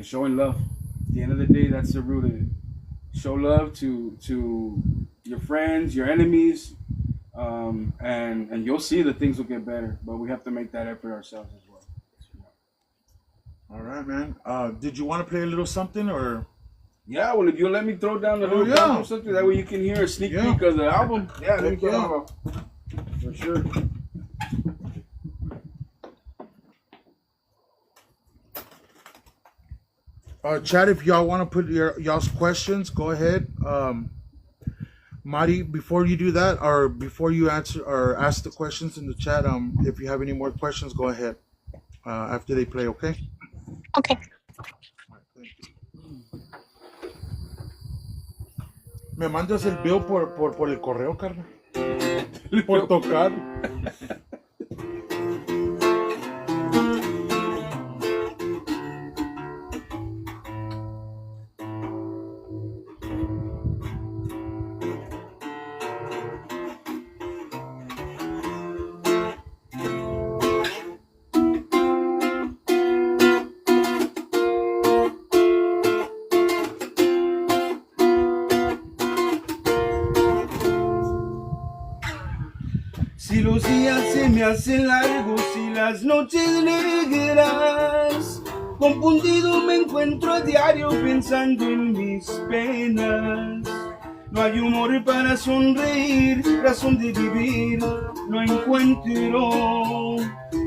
Speaker 5: showing love. At the end of the day, that's the root of it. Show love to your friends, your enemies, and you'll see that things will get better. But we have to make that effort ourselves as well.
Speaker 3: All right, man. Did you want to play a little something or?
Speaker 5: Yeah, well, if you let me throw down a little bump or something, that way you can hear a sneak peek of the album. Yeah, let me throw down for sure.
Speaker 3: Chat, if y'all want to put y'all's questions, go ahead. Mari, before you do that, or before you answer or ask the questions in the chat, if you have any more questions, go ahead. After they play, okay?
Speaker 4: Okay.
Speaker 3: Me mandas el bill por el correo, carnal. Por tocar.
Speaker 2: Si los días se me hacen largos y las noches negras, confundido me encuentro a diario pensando en mis penas. No hay humor para sonreír, razón de vivir no encuentro,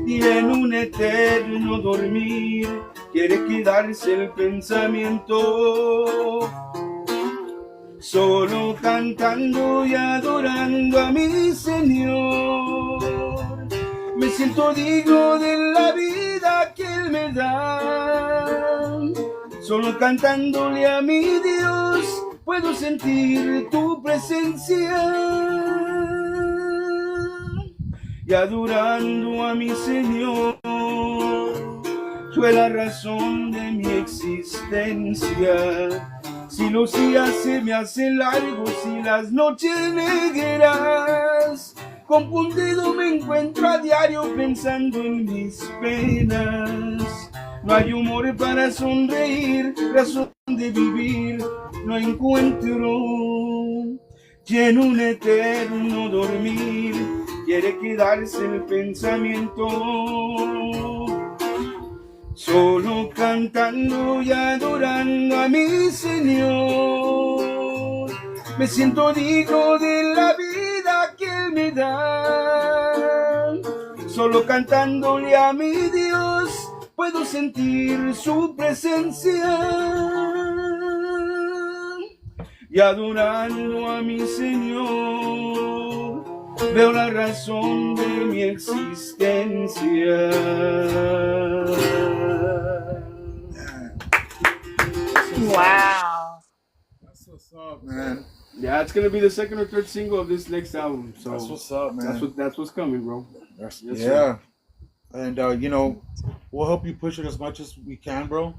Speaker 2: y en un eterno dormir quiere quedarse el pensamiento. Solo cantando y adorando a mi Señor, me siento digno de la vida que Él me da. Solo cantándole a mi Dios puedo sentir tu presencia. Y adorando a mi Señor, fue la razón de mi existencia. Si los días se me hacen largos y las noches negras, confundido me encuentro a diario pensando en mis penas. No hay humor para sonreír, razón de vivir no encuentro. Y en un eterno dormir quiere quedarse el pensamiento. Solo cantando y adorando a mi Señor, me siento digno de la vida que Él me da. Solo cantándole a mi Dios puedo sentir su presencia. Y adorando a mi Señor, veo la razón de mi existencia.
Speaker 4: Wow.
Speaker 3: That's what's up, man.
Speaker 5: Yeah, it's gonna be the second or third single of this next album. So
Speaker 3: That's what's up, man.
Speaker 5: that's what's coming, bro.
Speaker 3: That's,
Speaker 5: Yes,
Speaker 3: yeah. And you know, we'll help you push it as much as we can, bro.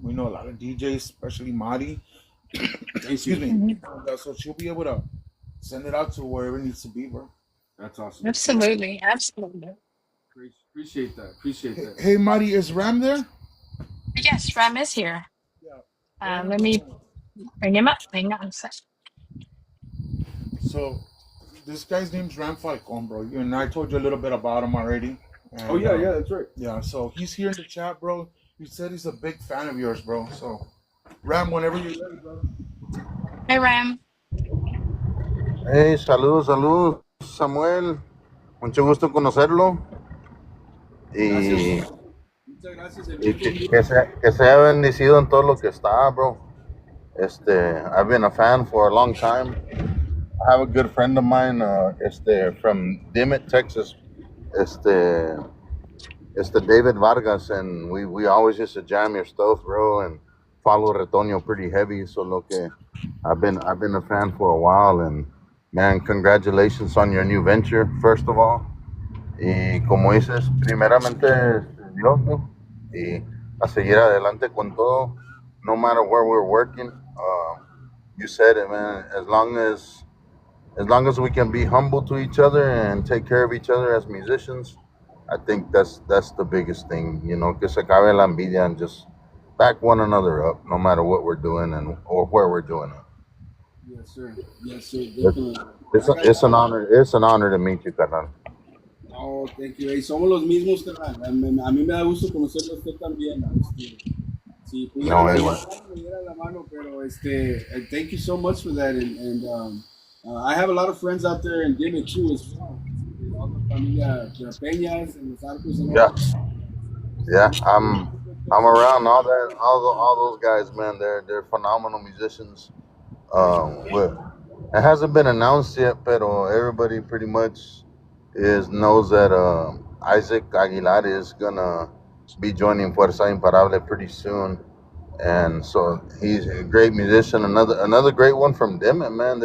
Speaker 3: We know a lot of DJs, especially Marty. Excuse me. So she'll be able to send it out to wherever it needs to be, bro.
Speaker 5: That's awesome.
Speaker 4: Absolutely. Absolutely.
Speaker 5: Appreciate that. Appreciate that.
Speaker 3: Hey, Marty, is Ram there?
Speaker 4: Yes, Ram is here.
Speaker 3: Yeah.
Speaker 4: Let me bring him up. Hang on a sec.
Speaker 3: So, this guy's name's Ram Falcon, bro. You and I told you a little bit about him already. And,
Speaker 5: Oh yeah, yeah, that's right.
Speaker 3: Yeah, so he's here in the chat, bro. He said he's a big fan of yours, bro. So, Ram, whenever you're ready, bro.
Speaker 4: Hey, Ram.
Speaker 8: Hey, saludos, saludos, Samuel. Mucho gusto conocerlo. Y,
Speaker 5: Muchas gracias.
Speaker 8: y que sea bendecido en todo lo que está, bro. I've been a fan for a long time. I have a good friend of mine, from Dimmitt, Texas. David Vargas, and we always used to jam your stuff, bro, and follow Retoño pretty heavy. So lo que I've been a fan for a while, and man, congratulations on your new venture, first of all. Y como dices, primeramente Dios, ¿no? Y a seguir adelante con todo, no matter where we're working. You said it, man. As long as we can be humble to each other and take care of each other as musicians, I think that's the biggest thing. You know, que se acabe la envidia and just back one another up, no matter what we're doing or where we're doing it.
Speaker 5: Yes, sir. Yes, sir. Definitely.
Speaker 8: It's an honor. It's an honor to meet you, carnal.
Speaker 5: Oh, thank you. Hey, somos los mismos, carnal. A mí me da gusto conocerlo a usted también. Si pudiera
Speaker 8: No, igual.
Speaker 5: me diera la mano, pero thank you so much for that. And I have a lot of friends out there in Dimmitt too as well. All the familia de Peñas and los Arcos and all.
Speaker 8: Yeah. I'm around all those guys, man. They're phenomenal musicians. It hasn't been announced yet, pero everybody pretty much knows that Isaac Aguilar is gonna be joining Fuerza Imparable pretty soon, and so he's a great musician. Another great one from Dimmitt, man.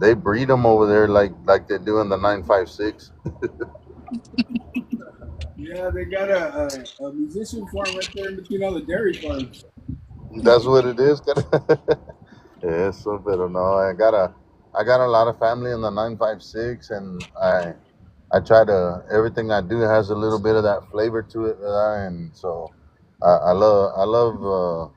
Speaker 8: They breed them over there like they do in the 956.
Speaker 5: Yeah, they got a musician farm right there in between all the dairy farms.
Speaker 8: That's what it is. Eso, pero no, I got a lot of family in the 956, and I try to, everything I do has a little bit of that flavor to it, and so I love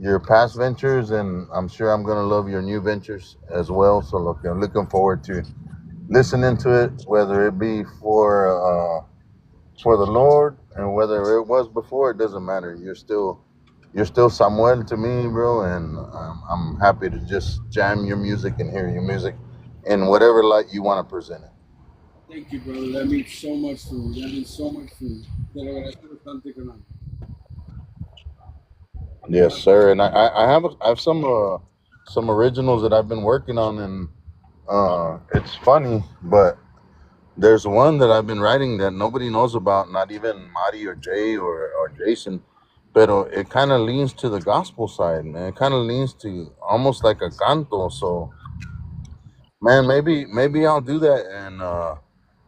Speaker 8: your past ventures, and I'm sure I'm gonna love your new ventures as well. So I'm looking forward to listening to it, whether it be for the Lord and whether it was before. It doesn't matter. You're still Samuel to me, bro, and I'm happy to just jam your music and hear your music in whatever light you want to present it.
Speaker 5: Thank you, brother. That means so much to me. That means so much to me. Te lo agradezco bastante, carnal.
Speaker 8: Yes, sir. And I have some originals that I've been working on, and it's funny, but there's one that I've been writing that nobody knows about, not even Mari or Jay or Jason. But it kind of leans to the gospel side, man. It kind of leans to almost like a canto. So, man, maybe I'll do that,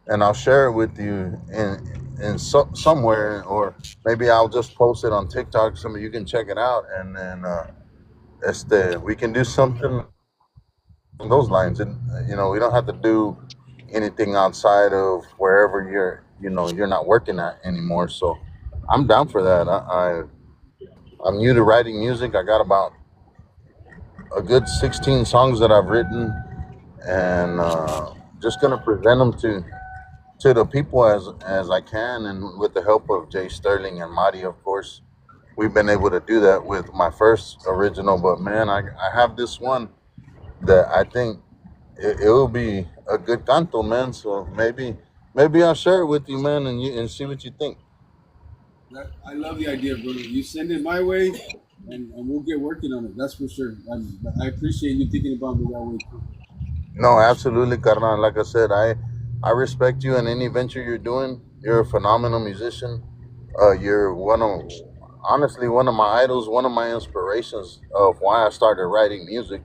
Speaker 8: and I'll share it with you in somewhere, or maybe I'll just post it on TikTok. Some of you can check it out, and then we can do something on those lines. And we don't have to do anything outside of wherever you're not working at anymore. So I'm down for that. I'm new to writing music. I got about a good 16 songs that I've written, and just gonna present them to the people as I can, and with the help of Jay Sterling and Marty, of course. We've been able to do that with my first original, but man, I have this one that I think it will be a good canto, man. So maybe I'll share it with you, man, and see what you think.
Speaker 5: I love the idea, brother. You send it my way, and we'll get working on it. That's for sure. I appreciate you thinking about me that way too.
Speaker 8: No, absolutely, carnal. Like I said, I respect you in any venture you're doing. You're a phenomenal musician. You're honestly one of my idols, one of my inspirations of why I started writing music.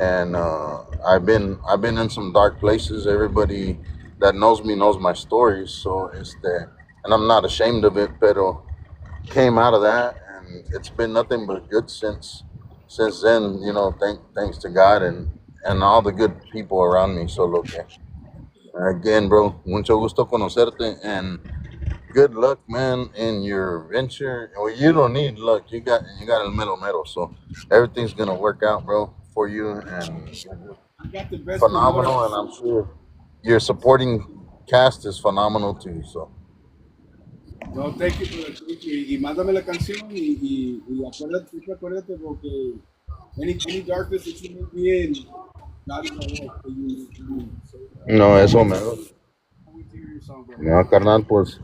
Speaker 8: And I've been in some dark places. Everybody that knows me knows my stories, so it's there, and I'm not ashamed of it. Pero came out of that, and it's been nothing but good since then. You know, thanks to God and all the good people around me. So look, again, bro, mucho gusto conocerte, and good luck, man, in your venture. Well, you don't need luck. You got a metal, so everything's gonna work out, bro, for you, and
Speaker 5: You got the best
Speaker 8: phenomenal, and
Speaker 5: promoters.
Speaker 8: I'm sure your supporting cast is phenomenal too. So
Speaker 5: No, thank you, brother. Thank you. Y mándame la canción y acuérdate, siempre acuérdate porque any darkness that you may be in, God is at work for you. So
Speaker 8: no,
Speaker 5: can't
Speaker 8: eso
Speaker 5: wait
Speaker 8: me.
Speaker 5: to can't wait to hear your song, bro.
Speaker 8: No, carnal, pues,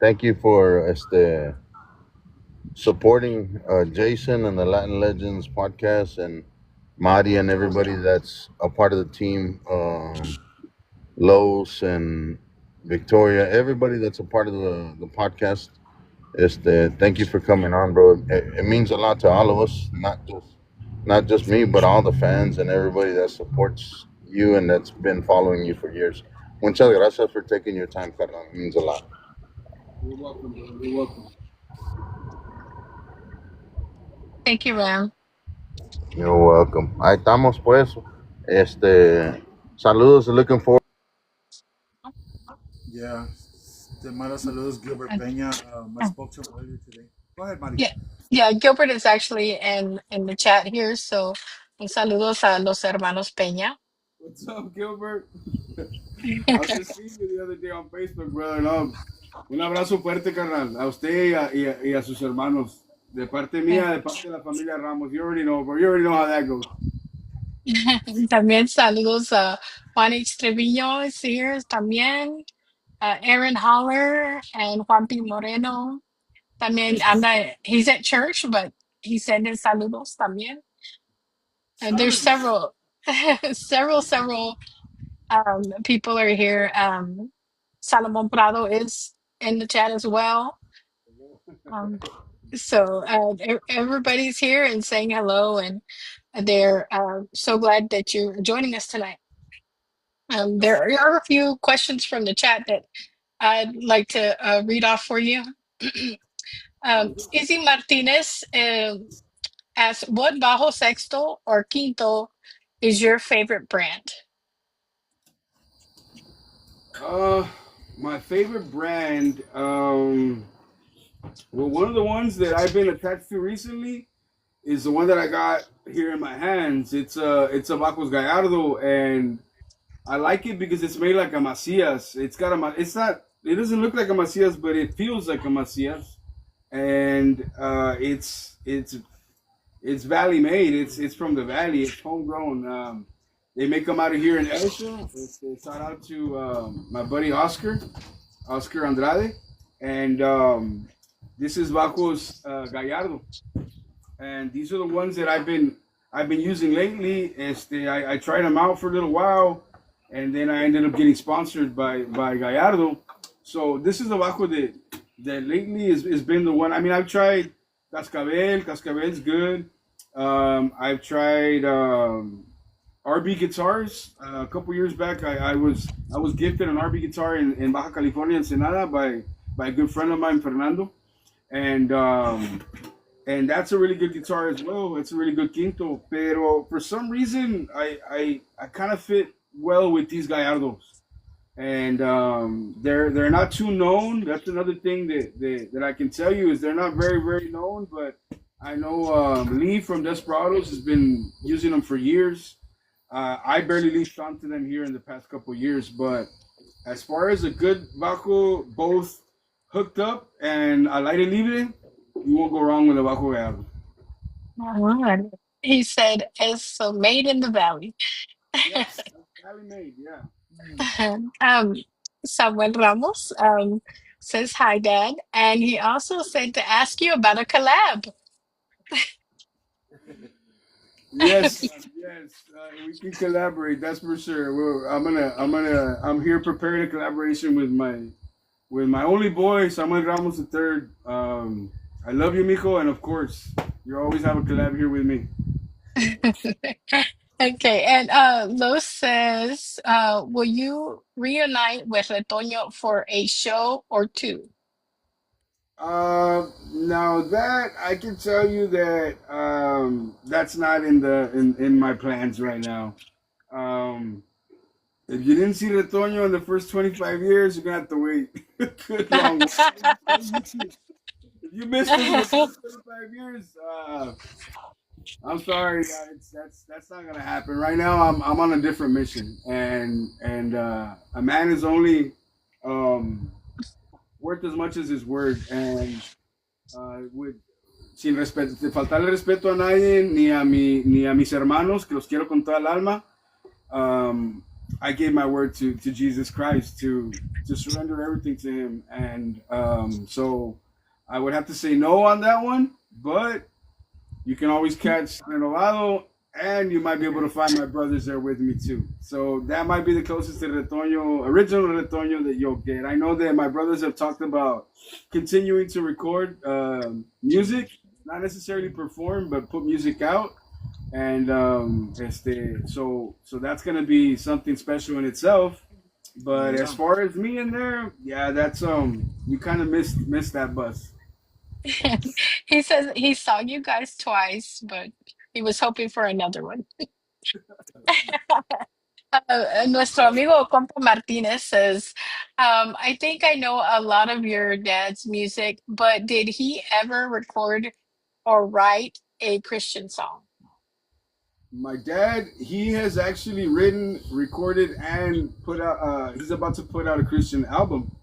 Speaker 8: thank you for supporting Jason and the Latin Legends podcast, and Madi and everybody that's a part of the team, Los and Victoria, everybody that's a part of the podcast. Thank you for coming on, bro. It means a lot to all of us, not just me, but all the fans and everybody that supports you and that's been following you for years. Muchas gracias for taking your time, carnal. It means a lot.
Speaker 5: You're welcome, bro. You're welcome.
Speaker 4: Thank you, Ram.
Speaker 8: You're welcome. Ahí estamos, pues. Saludos. Looking forward.
Speaker 3: Yeah. Te manda saludos, Gilbert Peña. I
Speaker 4: Uh,
Speaker 3: spoke to him earlier today. Go ahead, Mari.
Speaker 4: yeah, yeah. Gilbert is actually in the chat here, so un saludos a los hermanos Peña.
Speaker 5: What's up, Gilbert? I was just seeing you the other day on Facebook, brother. No, un abrazo fuerte, carnal. A usted y a sus hermanos. De parte mía, de parte de la familia Ramos. You already know, bro. You already know how that goes.
Speaker 4: También saludos a Juan H. Treviño is here también. Aaron Holler and Juan P. Moreno. También anda, he's at church, but he sent in saludos también. And there's
Speaker 3: Saludos.
Speaker 4: several, several people are here. Salomon Prado is in the chat as well. Um, so everybody's here and saying hello, and they're so glad that you're joining us tonight. There are a few questions from the chat that I'd like to read off for you. Izzy Martinez asks, what bajo sexto or quinto is your favorite brand?
Speaker 5: Uh, my favorite brand, well, one of the ones that I've been attached to recently is the one that I got here in my hands. It's a Bacos Gallardo, and I like it because it's made like a Macias. It's not, it doesn't look like a Macias, but it feels like a Macias. And it's valley made. It's from the valley. It's homegrown. They make them out of here in Elsa. Shout out to my buddy Oscar Andrade, and this is Bacos Gallardo, and these are the ones that I've been using lately. I tried them out for a little while, and then I ended up getting sponsored by Gallardo. So this is the Baco that lately has been the one. I mean, I've tried Cascabel's good. I've tried RB guitars. A couple years back, I was gifted an RB guitar in Baja California, Ensenada, by a good friend of mine, Fernando, and that's a really good guitar as well. It's a really good quinto. Pero for some reason, I kind of fit well with these Gallardos, and they're not too known. That's another thing that I can tell you is they're not very known. But I know Lee from Desperados has been using them for years. I barely leased onto them here in the past couple years, but as far as a good Baco, both hooked up and al aire libre, you won't go wrong with a Baco Gallardo.
Speaker 4: Oh, he said, it's made in the valley.
Speaker 5: Yes, that's Valley made. Yeah.
Speaker 4: um, Samuel Ramos says, hi, Dad. And he also said to ask you about a collab.
Speaker 5: Yes, yes, we can collaborate. That's for sure. I'm here preparing a collaboration with with my only boy, Samuel Ramos III. I love you, Mijo, and of course, you always have a collab here with me.
Speaker 4: Okay, and Los says, will you reunite with Retoño for a show or two?
Speaker 5: Now that I can tell you that that's not in my plans right now. Um, if you didn't see Retoño in the first 25 years, you're gonna have to wait a good long while. If you missed us in the first 25 years, I'm sorry, guys. That's not gonna happen. Right now, I'm on a different mission, and a man is only um, worth as much as his word. And with sin respeto, de faltarle respeto a nadie ni a mis hermanos que los quiero con toda el alma. I gave my word to Jesus Christ to surrender everything to Him, and so I would have to say no on that one, but you can always catch Renovado, and you might be able to find my brothers there with me too. So that might be the closest to Retoño, original Retoño that you'll get. I know that my brothers have talked about continuing to record music, not necessarily perform, but put music out. And so that's gonna be something special in itself. But as far as me in there, yeah, that's you kind of missed that bus.
Speaker 4: He says he saw you guys twice, but he was hoping for another one. Nuestro amigo Compa Martinez says, I think I know a lot of your dad's music, but did he ever record or write a Christian song?
Speaker 5: My dad, he has actually written, recorded, and put out. He's about to put out a Christian album.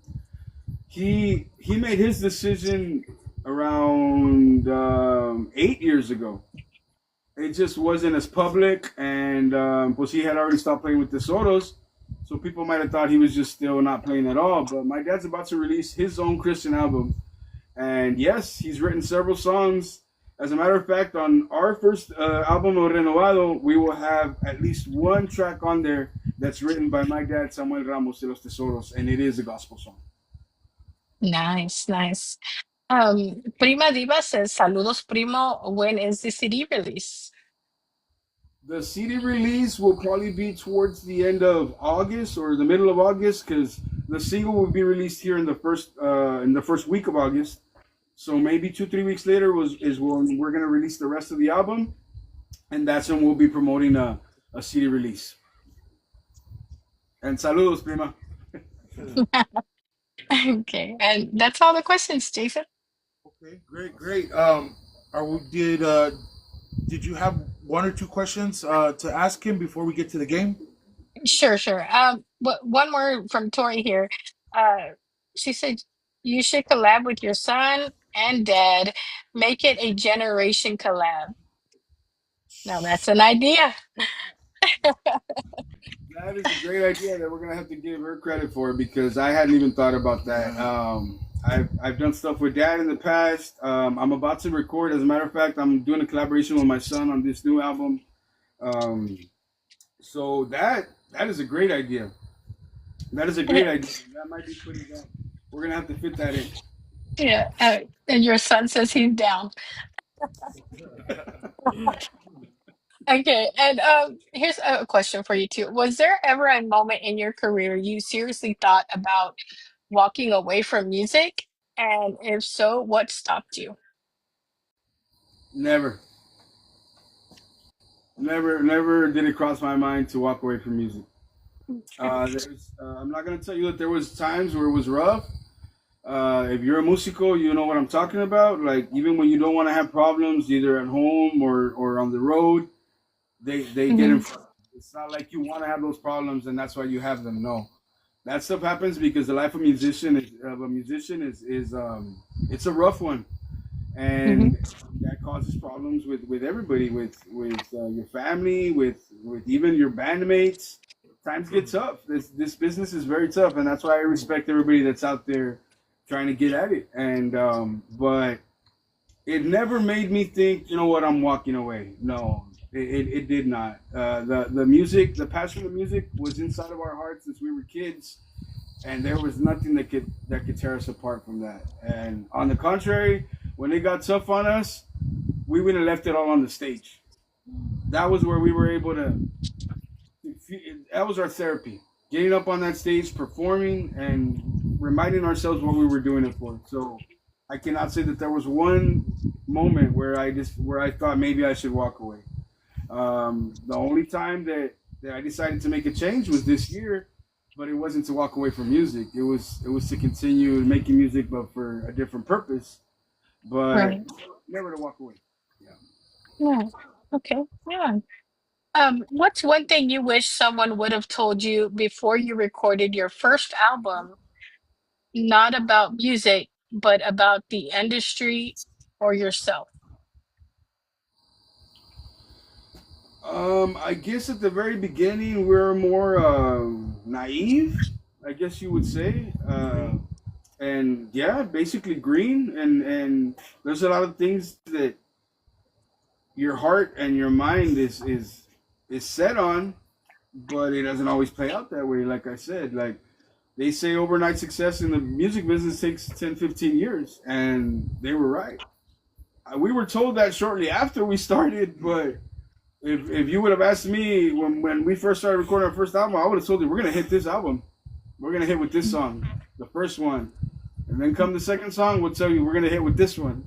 Speaker 5: He made his decision around 8 years ago. It just wasn't as public, and pues he had already stopped playing with Tesoros, so people might have thought he was just still not playing at all. But my dad's about to release his own Christian album, and yes, he's written several songs. As a matter of fact, on our first album, Renovado, we will have at least one track on there that's written by my dad, Samuel Ramos de los Tesoros, and it is a gospel song.
Speaker 4: Nice, nice. Prima Diva says, Saludos, primo. When is the CD release?
Speaker 5: The CD release will probably be towards the end of August or the middle of August, because the single will be released here in the first week of August. So maybe 2-3 weeks later is when we're gonna release the rest of the album, and that's when we'll be promoting a CD release. And saludos, prima.
Speaker 4: Okay, and that's all the questions, Jason.
Speaker 3: Okay, great. Did you have one or two questions to ask him before we get to the game?
Speaker 4: Sure, sure. But one more from Tori here. Uh, she said you should collab with your son and dad. Make it a generation collab. Now that's an idea.
Speaker 5: That is a great idea that we're gonna have to give her credit for, because I hadn't even thought about that. I've done stuff with dad in the past. I'm about to record. As a matter of fact, I'm doing a collaboration with my son on this new album. So that is a great idea. That is a great idea. That might be putting that. We're gonna have to fit that in.
Speaker 4: Yeah, and your son says he's down. Okay, and here's a question for you too. Was there ever a moment in your career you seriously thought about walking away from music? And if so, what stopped you?
Speaker 5: Never, never did it cross my mind to walk away from music. I'm not gonna tell you that there was times where it was rough. If you're a musico, you know what I'm talking about. Like, even when you don't want to have problems, either at home or on the road, they get in front. It's not like you want to have those problems and that's why you have them. No, that stuff happens because the life of a musician is it's a rough one, and that causes problems with everybody, with your family, with even your bandmates. Times get tough. This business is very tough, and that's why I respect everybody that's out there trying to get at it. And but it never made me think, you know what, I'm walking away. No, it did not. The music, the passion of music was inside of our hearts since we were kids, and there was nothing that could tear us apart from that. And on the contrary, when it got tough on us, we went and left it all on the stage. That was where we were able to. That was our therapy. Getting up on that stage, performing, and reminding ourselves what we were doing it for. So I cannot say that there was one moment where I thought maybe I should walk away. The only time that I decided to make a change was this year, but it wasn't to walk away from music. It was to continue making music, but for a different purpose. But
Speaker 4: Right.
Speaker 5: never to walk away. Yeah.
Speaker 4: Yeah. Okay. Yeah. What's one thing you wish someone would have told you before you recorded your first album, not about music, but about the industry or yourself?
Speaker 5: I guess at the very beginning we're more naive, I guess you would say. And yeah, basically green, and there's a lot of things that your heart and your mind is set on, but it doesn't always play out that way. Like I said, like they say overnight success in the music business takes 10, 15 years, and they were right. We were told that shortly after we started, but if you would have asked me when we first started recording our first album, I would have told you we're gonna hit this album. We're gonna hit with this song, the first one. And then come the second song, we'll tell you we're gonna hit with this one.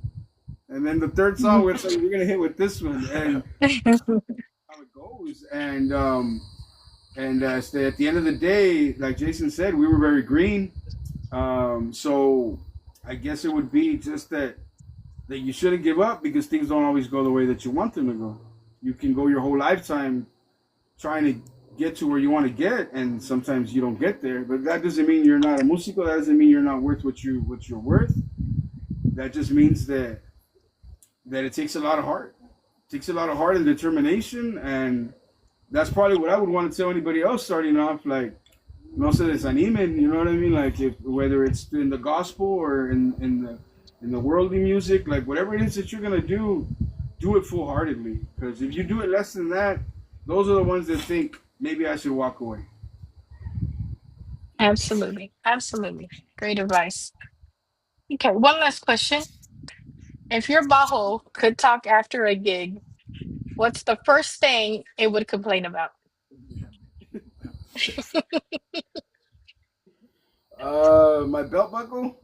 Speaker 5: And then the third song, we'll tell you we're gonna hit with this one. And how it goes. And at the end of the day, like Jason said, we were very green. So I guess it would be just that you shouldn't give up because things don't always go the way that you want them to go. You can go your whole lifetime trying to get to where you want to get, and sometimes you don't get there. But that doesn't mean you're not a musico. That doesn't mean you're not worth what you're worth. That just means that it takes a lot of heart. It takes a lot of heart and determination, and that's probably what I would want to tell anybody else starting off. Like, no se desanimen. You know what I mean? Like, whether it's in the gospel or in the worldly music, like whatever it is that you're gonna do it full heartedly. Because if you do it less than that, those are the ones that think maybe I should walk away.
Speaker 4: Absolutely. Absolutely. Great advice. Okay, one last question. If your bajo could talk after a gig, what's the first thing it would complain about?
Speaker 5: My belt buckle.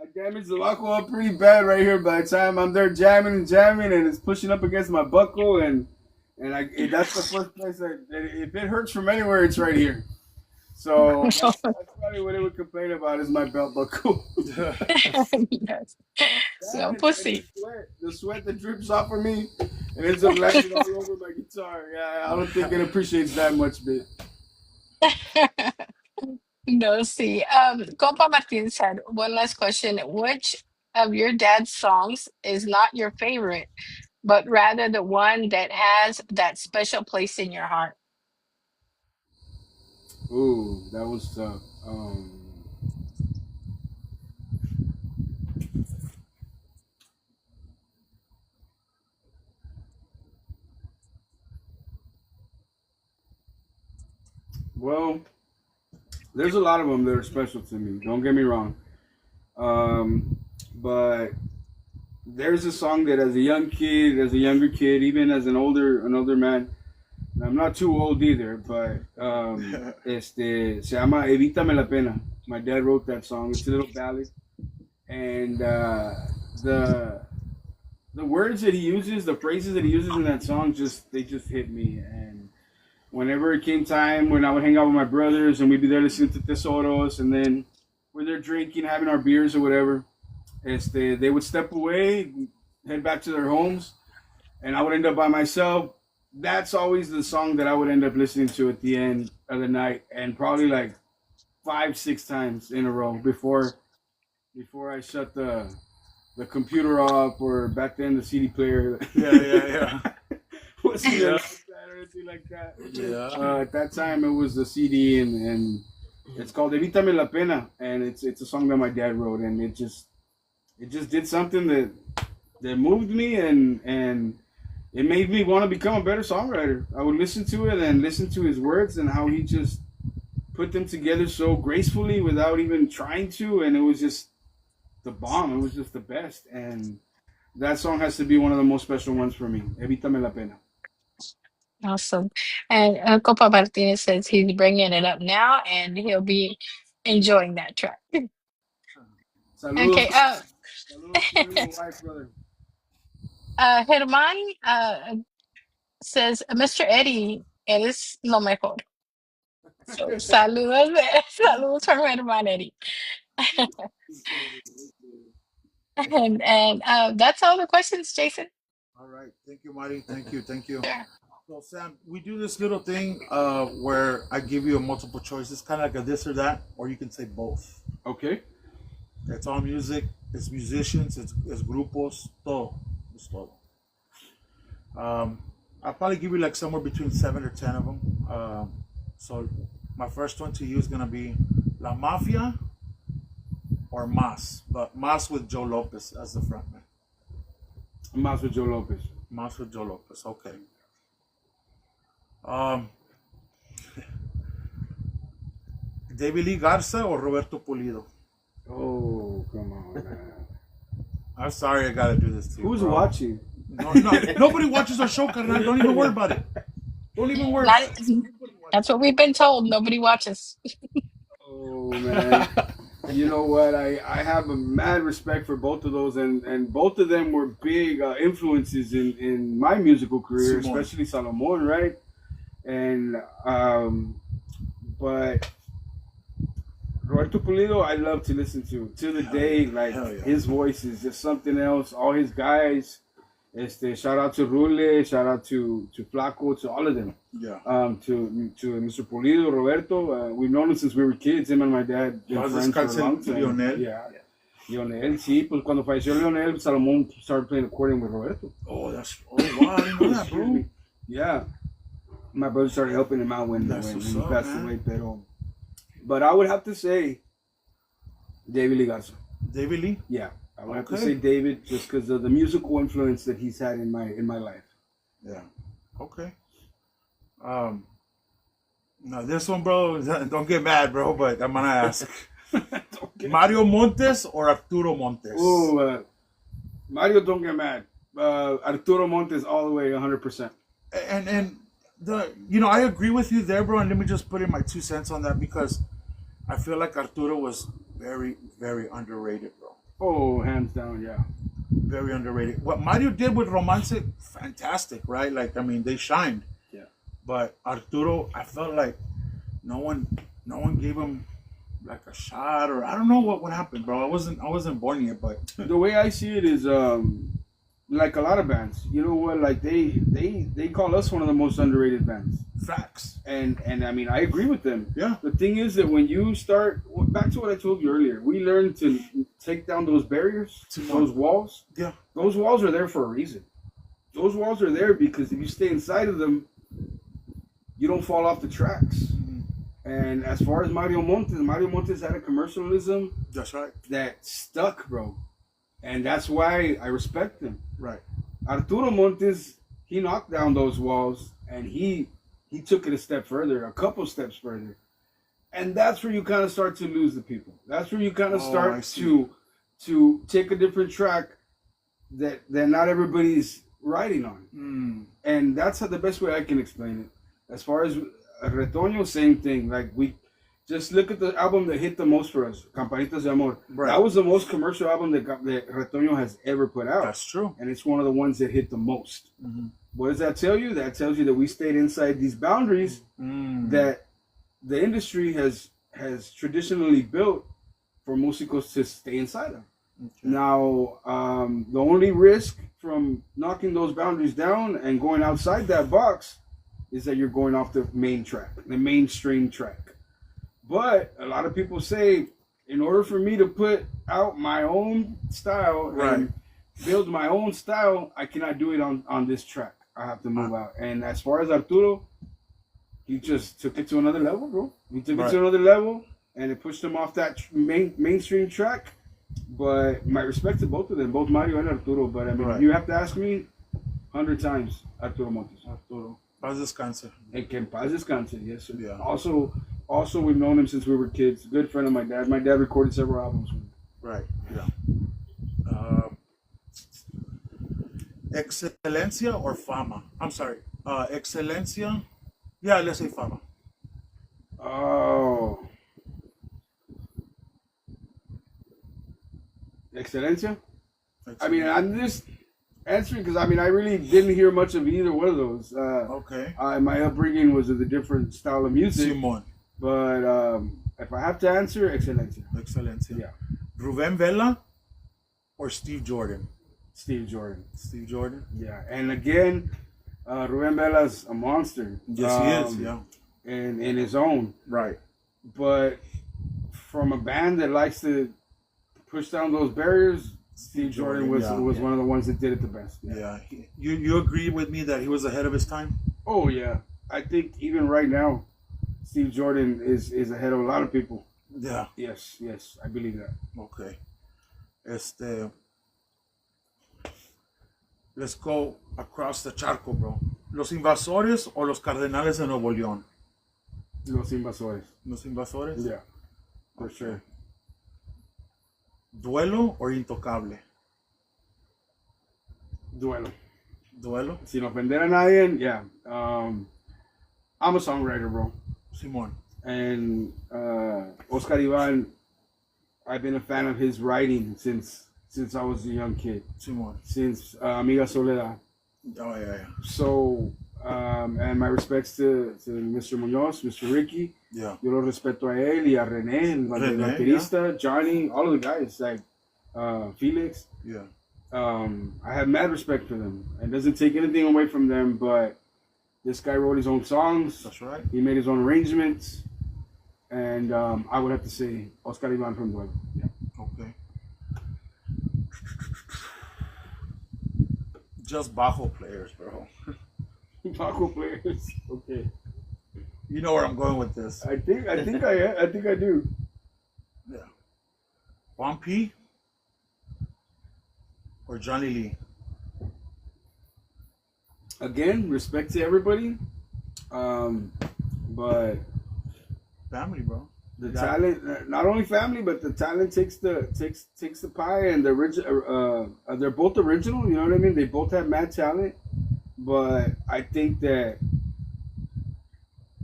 Speaker 5: I damaged the buckle up pretty bad right here. By the time I'm there jamming and jamming, and it's pushing up against my buckle, and that's the first place that if it hurts from anywhere, it's right here. So that's probably what it would complain about is my belt buckle.
Speaker 4: Yes.
Speaker 5: That
Speaker 4: So
Speaker 5: and
Speaker 4: pussy.
Speaker 5: the sweat that drips off of me and ends up landing all over my guitar. Yeah, I don't think it appreciates that much, bit.
Speaker 4: No, see. Compa Martin said, one last question. Which of your dad's songs is not your favorite, but rather the one that has that special place in your heart?
Speaker 5: Ooh, that was tough. Well, there's a lot of them that are special to me. Don't get me wrong. But there's a song that, as a young kid, as a younger kid, even as an older man, I'm not too old either, but se llama Evítame la pena. My dad wrote that song. It's a little ballad, and the the words that he uses, the phrases that he uses in that song, they just hit me. And whenever it came time when I would hang out with my brothers and we'd be there listening to Tesoros, and then we're there drinking, having our beers or whatever, they would step away, head back to their homes, and I would end up by myself. That's always the song that I would end up listening to at the end of the night, and probably like 5, 6 times in a row before I shut the computer off, or back then the CD player.
Speaker 3: Yeah.
Speaker 5: Wasn't
Speaker 3: Yeah.
Speaker 5: like that or anything like that.
Speaker 3: Yeah.
Speaker 5: At that time, it was the CD, and it's called "Evítame la pena," and it's a song that my dad wrote, and it just did something that moved me, and it made me want to become a better songwriter. I would listen to it and listen to his words and how he just put them together so gracefully without even trying to, and it was just the bomb. It was just the best, and that song has to be one of the most special ones for me. Evítame la pena.
Speaker 4: Awesome. And Copa Martinez says he's bringing it up now and he'll be enjoying that track.
Speaker 5: Saludos,
Speaker 4: Okay.
Speaker 5: saludos to you and wife, brother.
Speaker 4: Germán says, Mr. Eddie, eres lo mejor. So, saludos, saludos from Germán Eddie. And that's all the questions, Jason.
Speaker 3: All right. Thank you, Marty. Thank you. Thank you.
Speaker 4: Sure.
Speaker 3: So, Sam, we do this little thing where I give you a multiple choice. It's kind of like a this or that, or you can say both.
Speaker 5: Okay.
Speaker 3: It's all music. It's musicians. It's grupos. Todo. It's todo. I'll probably give you like somewhere between 7 or 10 of them. So my first one to you is gonna be La Mafia or Mas, but Mas with Joe Lopez as the frontman.
Speaker 5: Mas with Joe Lopez.
Speaker 3: Mas with Joe Lopez. Okay. David Lee Garza or Roberto Pulido?
Speaker 5: Oh, come on, man.
Speaker 3: I'm sorry, I gotta do this to you.
Speaker 5: Who's
Speaker 3: bro.
Speaker 5: watching?
Speaker 3: No, nobody watches our show, carnal. Don't even worry about it. Don't even worry.
Speaker 4: That's what we've been told. Nobody watches.
Speaker 5: Oh, man. You know what? I have a mad respect for both of those, and both of them were big influences in my musical career,
Speaker 3: Simon.
Speaker 5: especially Salomon, right? And but Roberto Pulido, I love to listen to the day. Like
Speaker 3: Hell yeah.
Speaker 5: his voice is just something else. All his guys. Shout out to Rule, shout out to Flaco, to all of them.
Speaker 3: Yeah.
Speaker 5: To Mr. Pulido, Roberto. We've known him since we were kids. Him and my dad been
Speaker 3: How's
Speaker 5: friends
Speaker 3: this
Speaker 5: for a long
Speaker 3: guy
Speaker 5: time.
Speaker 3: Lionel?
Speaker 5: Yeah. Lionel, sí. Pues cuando falleció Lionel, Salomón started playing accordion with Roberto.
Speaker 3: Oh, wow, I didn't know that, bro.
Speaker 5: Yeah. My brother started helping him out when
Speaker 3: That's
Speaker 5: he
Speaker 3: what's up,
Speaker 5: passed
Speaker 3: man.
Speaker 5: away. But I would have to say David Lee Garza.
Speaker 3: David Lee?
Speaker 5: Yeah. I would have to
Speaker 3: Okay.
Speaker 5: say David just because of the musical influence that he's had in my life.
Speaker 3: Yeah. Okay. Now this one, bro, don't get mad, bro, but I'm gonna ask. Mario Montes or Arturo Montes?
Speaker 5: Oh, Mario, don't get mad. Arturo Montes all the way 100%.
Speaker 3: And I agree with you there, bro. And let me just put in my 2 cents on that because I feel like Arturo was very, very underrated, bro.
Speaker 5: Oh, hands down, yeah.
Speaker 3: Very underrated. What Mario did with Romance, fantastic, right? Like, I mean, they shined.
Speaker 5: Yeah.
Speaker 3: But Arturo, I felt like no one gave him like a shot, or I don't know what happened, bro. I wasn't born yet, but
Speaker 5: The way I see it is like a lot of bands. You know what? Like they call us one of the most underrated bands.
Speaker 3: facts.
Speaker 5: And I mean, I agree with them.
Speaker 3: Yeah.
Speaker 5: The thing is that when you start, back to what I told you earlier, we learn to take down those barriers, those walls.
Speaker 3: Yeah.
Speaker 5: Those walls are there for a reason. Those walls are there because if you stay inside of them, you don't fall off the tracks.
Speaker 3: Mm-hmm.
Speaker 5: And as far as Mario Montes had a commercialism
Speaker 3: That's right.
Speaker 5: that stuck, bro. And that's why I respect him.
Speaker 3: Right.
Speaker 5: Arturo Montes, he knocked down those walls and he took it a couple steps further. And that's where you kind of start to lose the people. That's where you kind of
Speaker 3: I
Speaker 5: start
Speaker 3: see.
Speaker 5: to take a different track that not everybody's riding on.
Speaker 3: Mm.
Speaker 5: And that's the best way I can explain it. As far as Retoño, same thing. Like, we just look at the album that hit the most for us, Campanitas de Amor.
Speaker 3: Right.
Speaker 5: That was the most commercial album that Retoño has ever put out.
Speaker 3: That's true.
Speaker 5: And it's one of the ones that hit the most.
Speaker 3: Mm-hmm.
Speaker 5: What does that tell you? That tells you that we stayed inside these boundaries that the industry has traditionally built for músicos to stay inside of.
Speaker 3: Okay.
Speaker 5: Now, the only risk from knocking those boundaries down and going outside that box is that you're going off the main track, the mainstream track. But a lot of people say, in order for me to put out my own style and build my own style, I cannot do it on this track. I have to move out. And as far as Arturo, he just took it to another level, bro. He took it to another level, and it pushed him off that mainstream track. But my respect to both of them, both Mario and Arturo. But I mean, if you have to ask me, 100 times, Arturo Montes.
Speaker 3: Arturo. Paz descanse.
Speaker 5: And que en paz descanse, yes, sir.
Speaker 3: Yeah.
Speaker 5: Also, we've known him since we were kids. Good friend of my dad. My dad recorded several albums with him.
Speaker 3: Right. Yeah. Excelencia or fama? I'm sorry. Excelencia. Yeah, let's say fama.
Speaker 5: Oh. Excelencia? I mean, I'm just answering because, I mean, I really didn't hear much of either one of those.
Speaker 3: Okay.
Speaker 5: My upbringing was with a different style of music.
Speaker 3: Simon.
Speaker 5: But if I have to answer, Excelencia.
Speaker 3: Excelencia.
Speaker 5: Yeah.
Speaker 3: Ruben Vela or Steve Jordan?
Speaker 5: Steve Jordan.
Speaker 3: Steve Jordan.
Speaker 5: Yeah. And again, Ruben Vela's a monster.
Speaker 3: Yes, he is. Yeah.
Speaker 5: In his own.
Speaker 3: Right.
Speaker 5: But from a band that likes to push down those barriers, Steve Jordan was one of the ones that did it the best.
Speaker 3: Yeah. You agree with me that he was ahead of his time?
Speaker 5: Oh yeah. I think even right now, Steve Jordan is ahead of a lot of people.
Speaker 3: Yeah.
Speaker 5: Yes, I believe that.
Speaker 3: Okay. Let's go across the charco, bro. ¿Los Invasores o los Cardenales de Nuevo León?
Speaker 5: Los Invasores.
Speaker 3: ¿Los Invasores?
Speaker 5: Yeah, for sure.
Speaker 3: ¿Duelo o Intocable?
Speaker 5: Duelo.
Speaker 3: ¿Duelo?
Speaker 5: Sin ofender a nadie, yeah. I'm a songwriter, bro.
Speaker 3: Simón.
Speaker 5: And Oscar Ivan, I've been a fan of his writing since I was a young kid.
Speaker 3: Simón.
Speaker 5: Since Amiga Soledad.
Speaker 3: Oh, yeah.
Speaker 5: So, and my respects to Mr. Munoz, Mr. Ricky.
Speaker 3: Yeah.
Speaker 5: Yo lo respeto a él y a René, el baterista, Johnny, all of the guys, like Felix.
Speaker 3: Yeah.
Speaker 5: I have mad respect for them. It doesn't take anything away from them, but this guy wrote his own songs.
Speaker 3: That's right.
Speaker 5: He made his own arrangements. And I would have to say Oscar Ivan from Duelo. Yeah.
Speaker 3: Okay. Just bajo players, bro.
Speaker 5: Bajo players. Okay.
Speaker 3: You know where I'm going with this.
Speaker 5: I think I do.
Speaker 3: Yeah. Juan P. or Johnny Lee?
Speaker 5: Again, respect to everybody. But
Speaker 3: family, bro.
Speaker 5: The talent, not only family, but the talent takes the pie, and they're both original. You know what I mean? They both have mad talent, but I think that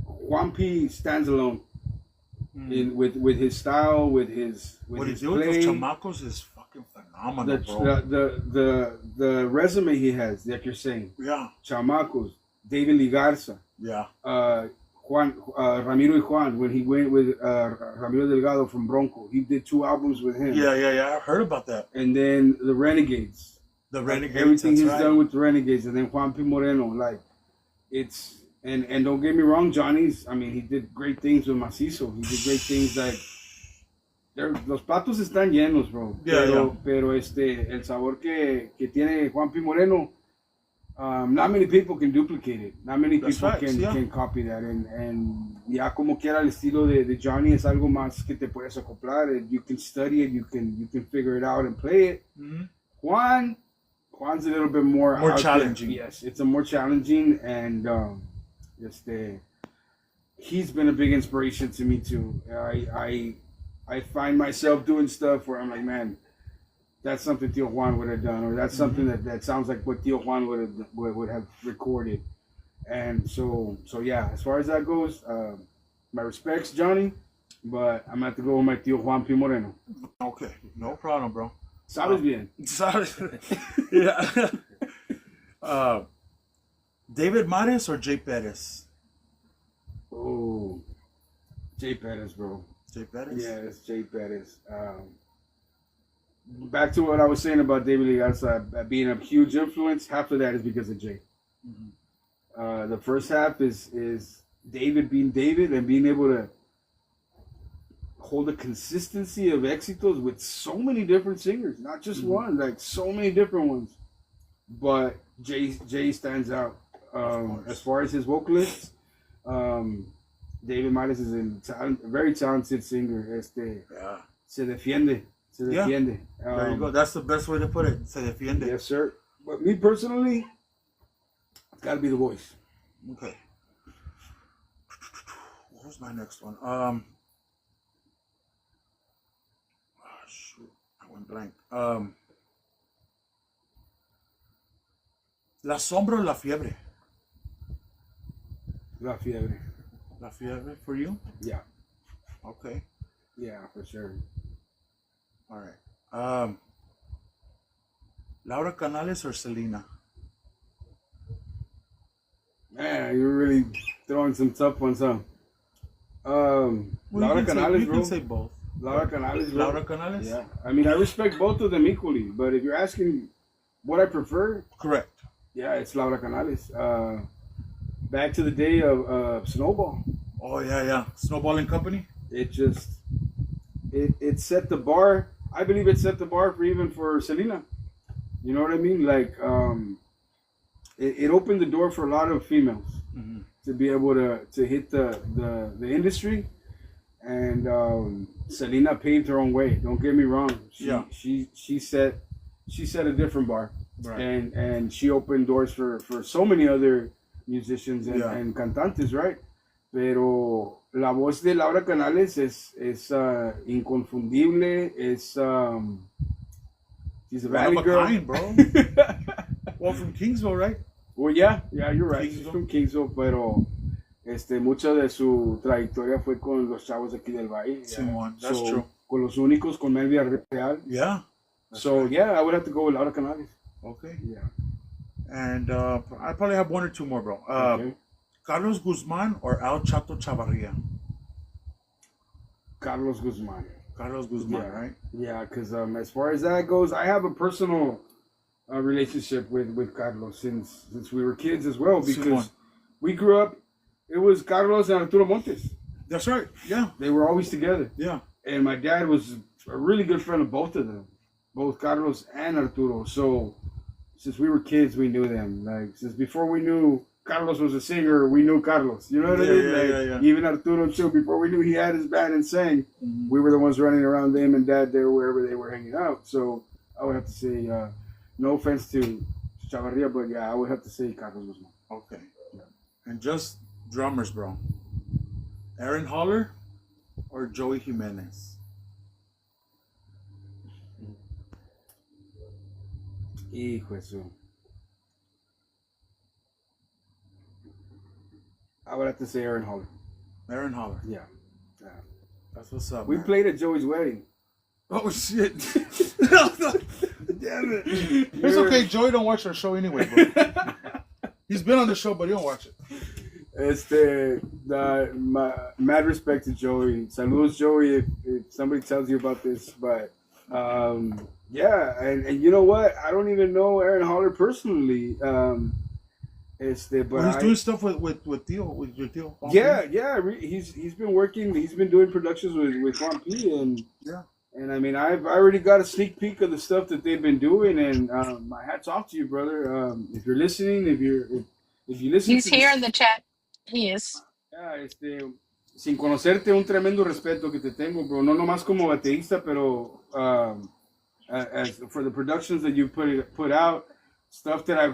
Speaker 5: Juan P stands alone with his style, with his
Speaker 3: what
Speaker 5: his
Speaker 3: he do with those chamacos is fucking phenomenal, bro.
Speaker 5: The resume he has, like you're saying,
Speaker 3: yeah,
Speaker 5: chamacos, David Ligarza,
Speaker 3: yeah,
Speaker 5: Ramiro y Juan, when he went with Ramiro Delgado from Bronco, he did 2 albums with him.
Speaker 3: Yeah. I heard about that.
Speaker 5: And then the Renegades. Everything he's done with the Renegades, and then Juan P. Moreno, like it's and don't get me wrong, Johnny's. I mean, he did great things with Macizo. He did great things like los platos están llenos, bro. Pero el sabor que tiene Juan P. Moreno. Not many people can duplicate it. Not many people can copy that. And ya como quiera el estilo de Johnny es algo más que te puedes acoplar. You can study it. You can figure it out and play it. Mm-hmm. Juan's a little bit more
Speaker 3: challenging.
Speaker 5: There. Yes, it's a more challenging, and he's been a big inspiration to me too. I find myself doing stuff where I'm like, man, that's something Tio Juan would have done, or that's something that sounds like what Tio Juan would have recorded. And so yeah, as far as that goes, my respects, Johnny, but I'm gonna have to go with my Tio Juan P. Moreno.
Speaker 3: Okay, no problem, bro.
Speaker 5: Sabes bien.
Speaker 3: Sabes. Yeah. David Mares or Jay Perez?
Speaker 5: Oh, Jay Perez, bro.
Speaker 3: Jay Perez?
Speaker 5: Yeah, it's Jay Perez. Back to what I was saying about David Ligarza being a huge influence. Half of that is because of Jay. Mm-hmm. The first half is David being David and being able to hold a consistency of éxitos with so many different singers, not just one, like so many different ones. But Jay stands out as far as his vocalists. David Mares is a very talented singer. Se defiende.
Speaker 3: There you go. That's the best way to put it. Se defiende.
Speaker 5: Yes, sir. But me personally, It's got to be the voice.
Speaker 3: Okay. What was my next one? Shoot, I went blank. La sombra o la fiebre?
Speaker 5: La Fiebre.
Speaker 3: La fiebre for you?
Speaker 5: Yeah.
Speaker 3: Okay.
Speaker 5: Yeah, for sure.
Speaker 3: All right. Laura Canales or Selena?
Speaker 5: Man, you're really throwing some tough ones, huh?
Speaker 3: Well,
Speaker 5: Laura
Speaker 3: you can
Speaker 5: Canales,
Speaker 3: say, you
Speaker 5: bro.
Speaker 3: can say both.
Speaker 5: Laura Canales, bro.
Speaker 3: Laura Canales?
Speaker 5: Yeah. I mean, I respect both of them equally, but if you're asking what I prefer,
Speaker 3: Correct.
Speaker 5: yeah, it's Laura Canales. Back to the day of Snowball.
Speaker 3: Oh, yeah. Snowballing Company?
Speaker 5: It just, it set the bar. I believe it set the bar for Selena. You know what I mean? Like, it opened the door for a lot of females to be able to hit the industry, and Selena paved her own way. Don't get me wrong. She set a different bar,
Speaker 3: Right.
Speaker 5: and she opened doors for so many other musicians and cantantes, right? Pero la voz de Laura Canales es inconfundible. She's a valley girl,
Speaker 3: kind, bro. Well, from Kingsville, right?
Speaker 5: Well, yeah, you're right. She's
Speaker 3: Kingsville.
Speaker 5: from Kingsville, pero mucha de su trayectoria fue con los chavos aquí del Valle.
Speaker 3: Simón, that's true.
Speaker 5: Con los únicos, con Melvia Real.
Speaker 3: Yeah.
Speaker 5: I would have to go with Laura Canales.
Speaker 3: Okay.
Speaker 5: Yeah.
Speaker 3: And I probably have one or two more, bro.
Speaker 5: Okay.
Speaker 3: Carlos Guzman or Al Chato Chavarria?
Speaker 5: Carlos Guzman.
Speaker 3: Carlos Guzman,
Speaker 5: Yeah.
Speaker 3: right?
Speaker 5: Yeah, because as far as that goes, I have a personal relationship with Carlos since we were kids as well, because
Speaker 3: Simón.
Speaker 5: we grew up. It was Carlos and Arturo Montes.
Speaker 3: That's right. Yeah.
Speaker 5: They were always together.
Speaker 3: Yeah.
Speaker 5: And my dad was a really good friend of both of them, both Carlos and Arturo. So since we were kids, we knew them. Like, since before we knew Carlos was a singer, we knew Carlos. You know what I mean? Like, even Arturo too. Before we knew he had his band and sang, we were the ones running around them and Dad there wherever they were hanging out. So I would have to say, no offense to Chavarria, but yeah, I would have to say Carlos Guzman.
Speaker 3: Okay. And just drummers, bro. Aaron Holler or Joey Jimenez?
Speaker 5: Hijo de su. I would have to say Aaron Holler.
Speaker 3: Aaron Holler.
Speaker 5: Yeah.
Speaker 3: That's what's up.
Speaker 5: We
Speaker 3: man.
Speaker 5: played at Joey's wedding.
Speaker 3: Oh shit! Damn it! It's okay. Joey don't watch our show anyway, bro. He's been on the show, but he don't watch it.
Speaker 5: Mad respect to Joey. Saludos, Joey, if somebody tells you about this. But yeah, and you know what? I don't even know Aaron Holler personally. But
Speaker 3: He's doing stuff with Theo, with your Theo.
Speaker 5: Yeah. He's been working. He's been doing productions with Juan P. And
Speaker 3: yeah.
Speaker 5: And I mean, I've already got a sneak peek of the stuff that they've been doing, and my hats off to you, brother. If you're listening, if you listen,
Speaker 4: He's here in the chat. He is.
Speaker 5: Yeah, sin conocerte, un tremendo respeto que te tengo, bro. No nomás como baterista, pero as for the productions that you put out, stuff that I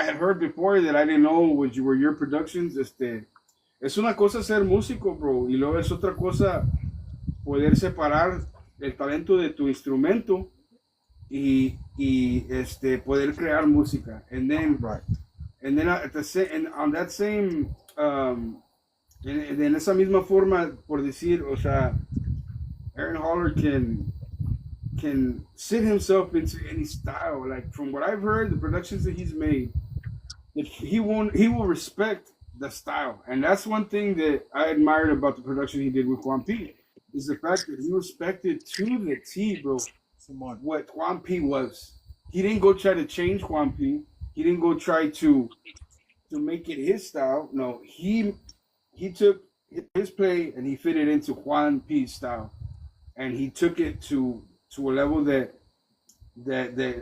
Speaker 5: had heard before that I didn't know were your productions. Es una cosa ser músico, bro, y luego es otra cosa poder separar el talento de tu instrumento y poder crear música, and then on that same en esa misma forma, por decir, o sea, Aaron Holler can sit himself into any style. Like, from what I've heard, the productions that he's made, he will respect the style, and that's one thing that I admired about the production he did with Juan P. Is the fact that he respected to the T, bro, what Juan P was. He didn't go try to change Juan P. He didn't go try to make it his style. No, he took his play and he fit it into Juan P's style, and he took it to a level that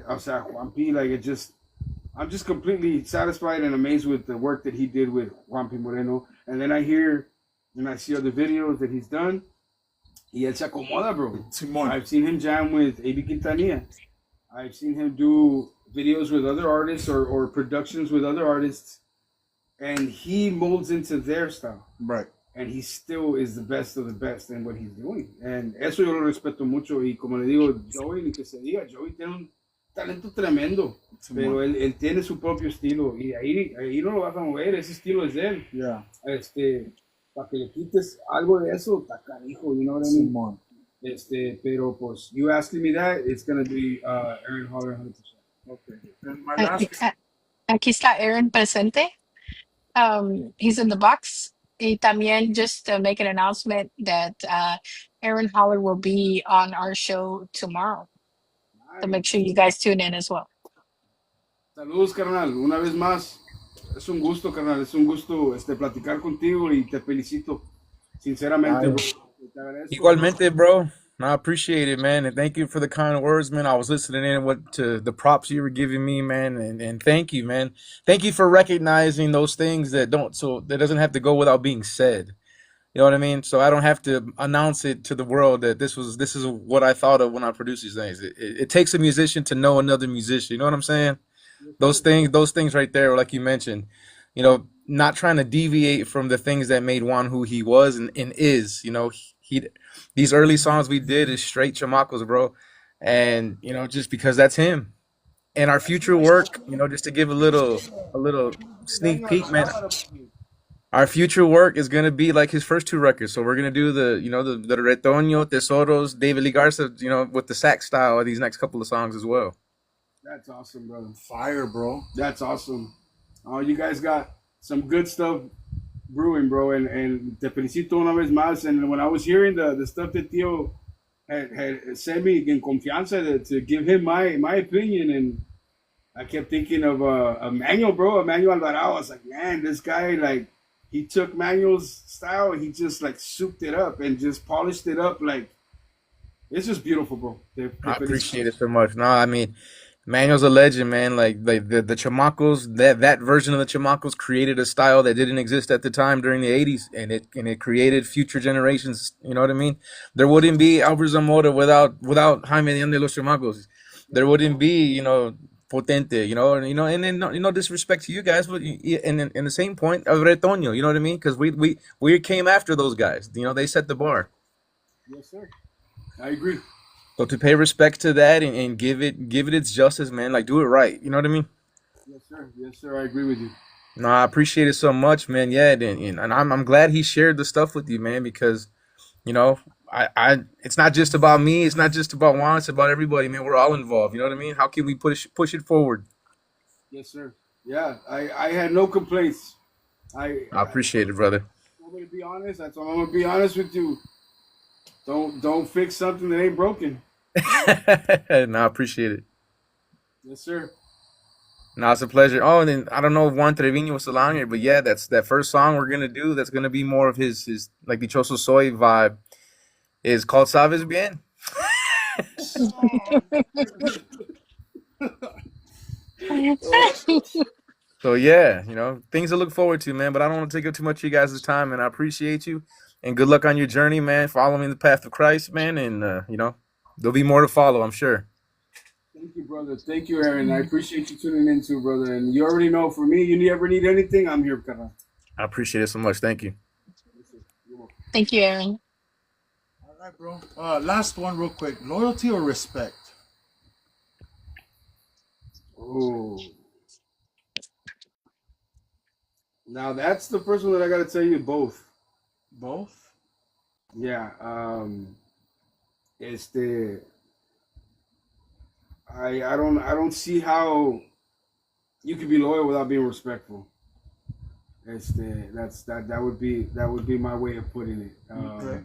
Speaker 5: I'm sorry, Juan P. Like, I'm just completely satisfied and amazed with the work that he did with Juan P. Moreno. And then I hear and I see other videos that he's done. Y él se acomoda, bro.
Speaker 3: Simón.
Speaker 5: I've seen him jam with A.B. Quintanilla. I've seen him do videos with other artists or productions with other artists. and he molds into their style.
Speaker 3: Right.
Speaker 5: And he still is the best of the best in what he's doing. And eso yo lo respeto mucho. Y como le digo, Joey, ni que se diga, Joey tiene un talento tremendo. Pero él tiene su propio estilo. Y ahí no lo vas a mover, ese estilo es de él.
Speaker 3: Yeah.
Speaker 5: Para que le quites algo de eso, está canijo, you know what I mean?
Speaker 3: Simón.
Speaker 5: Pero pues, you asking me that, it's going to be Aaron Holler 100%.
Speaker 3: Okay. And my last.
Speaker 4: Aquí está Aaron presente. He's in the box. Y también just to make an announcement that Aaron Holler will be on our show tomorrow. So make sure you guys tune in as well.
Speaker 5: Saludos, carnal. Una vez más, es un gusto, carnal. Es un gusto platicar contigo y te felicito. Sinceramente, bro. Te agradezco.
Speaker 9: Igualmente, bro. I appreciate it, man, and thank you for the kind words, man. I was listening in to the props you were giving me, man, and thank you, man. Thank you for recognizing those things that doesn't have to go without being said. You know what I mean? So I don't have to announce it to the world that this is what I thought of when I produce these things. It takes a musician to know another musician. You know what I'm saying? Those things right there, like you mentioned, not trying to deviate from the things that made Juan who he was and is. These early songs we did is straight chamacos, bro, and just because that's him. And our future work, just to give a little sneak peek, man. Our future work is gonna be like his first two records. So we're gonna do the Retoño, Tesoros, David Lee Garza, with the sax style of these next couple of songs as well.
Speaker 5: That's awesome, brother.
Speaker 3: Fire, bro.
Speaker 5: That's awesome. You guys got some good stuff brewing, bro, and te felicito una vez más. And when I was hearing the stuff that Tio had sent me in confianza to give him my opinion, and I kept thinking of Emmanuel, bro, Emmanuel Alvarado. I was like, man, this guy, like, he took Manuel's style and he just like souped it up and just polished it up. Like, it's just beautiful, bro.
Speaker 9: I appreciate it so much. No, I mean, Manuel's a legend, man. Like the Chamacos, that version of the Chamacos created a style that didn't exist at the time during the '80s, and it created future generations. You know what I mean? There wouldn't be Albert Zamora without Jaime de los Chamacos. There wouldn't be Potente, and then no disrespect to you guys, but in the same point of Retoño, you know what I mean? Because we came after those guys. They set the bar.
Speaker 5: Yes, sir. I agree.
Speaker 9: So to pay respect to that and give it its justice, man, like do it right. You know what I mean?
Speaker 5: Yes, sir. Yes, sir. I agree with you.
Speaker 9: No, I appreciate it so much, man. Yeah, and I'm glad he shared the stuff with you, man, because I it's not just about me, it's not just about Juan, it's about everybody, man. We're all involved. You know what I mean? How can we push it forward?
Speaker 5: Yes, sir. Yeah, I had no complaints. I
Speaker 9: appreciate it, brother.
Speaker 5: I'm gonna be honest. That's all I'm gonna be honest with you. Don't fix something that ain't broken.
Speaker 9: No, I appreciate it.
Speaker 5: Yes, sir.
Speaker 9: No, it's a pleasure. Oh, and then I don't know if Juan Trevino was still on here, but yeah, that's that first song we're gonna do. That's gonna be more of his like Dichoso Soy vibe. Is called Sabes Bien. So yeah, things to look forward to, man. But I don't want to take up too much of you guys' time, and I appreciate you. And good luck on your journey, man. Following the path of Christ, man, and there'll be more to follow, I'm sure.
Speaker 5: Thank you, brother. Thank you, Aaron. I appreciate you tuning in too, brother. And you already know, for me, you ever need anything, I'm here, carnal.
Speaker 9: I appreciate it so much. Thank you.
Speaker 4: Thank you, Aaron.
Speaker 3: All right, bro. Last one, real quick. Loyalty or respect?
Speaker 5: Oh. Now that's the first one that I gotta tell you both.
Speaker 3: Both?
Speaker 5: Yeah. I don't see how you could be loyal without being respectful. That would be my way of putting it.
Speaker 3: Okay.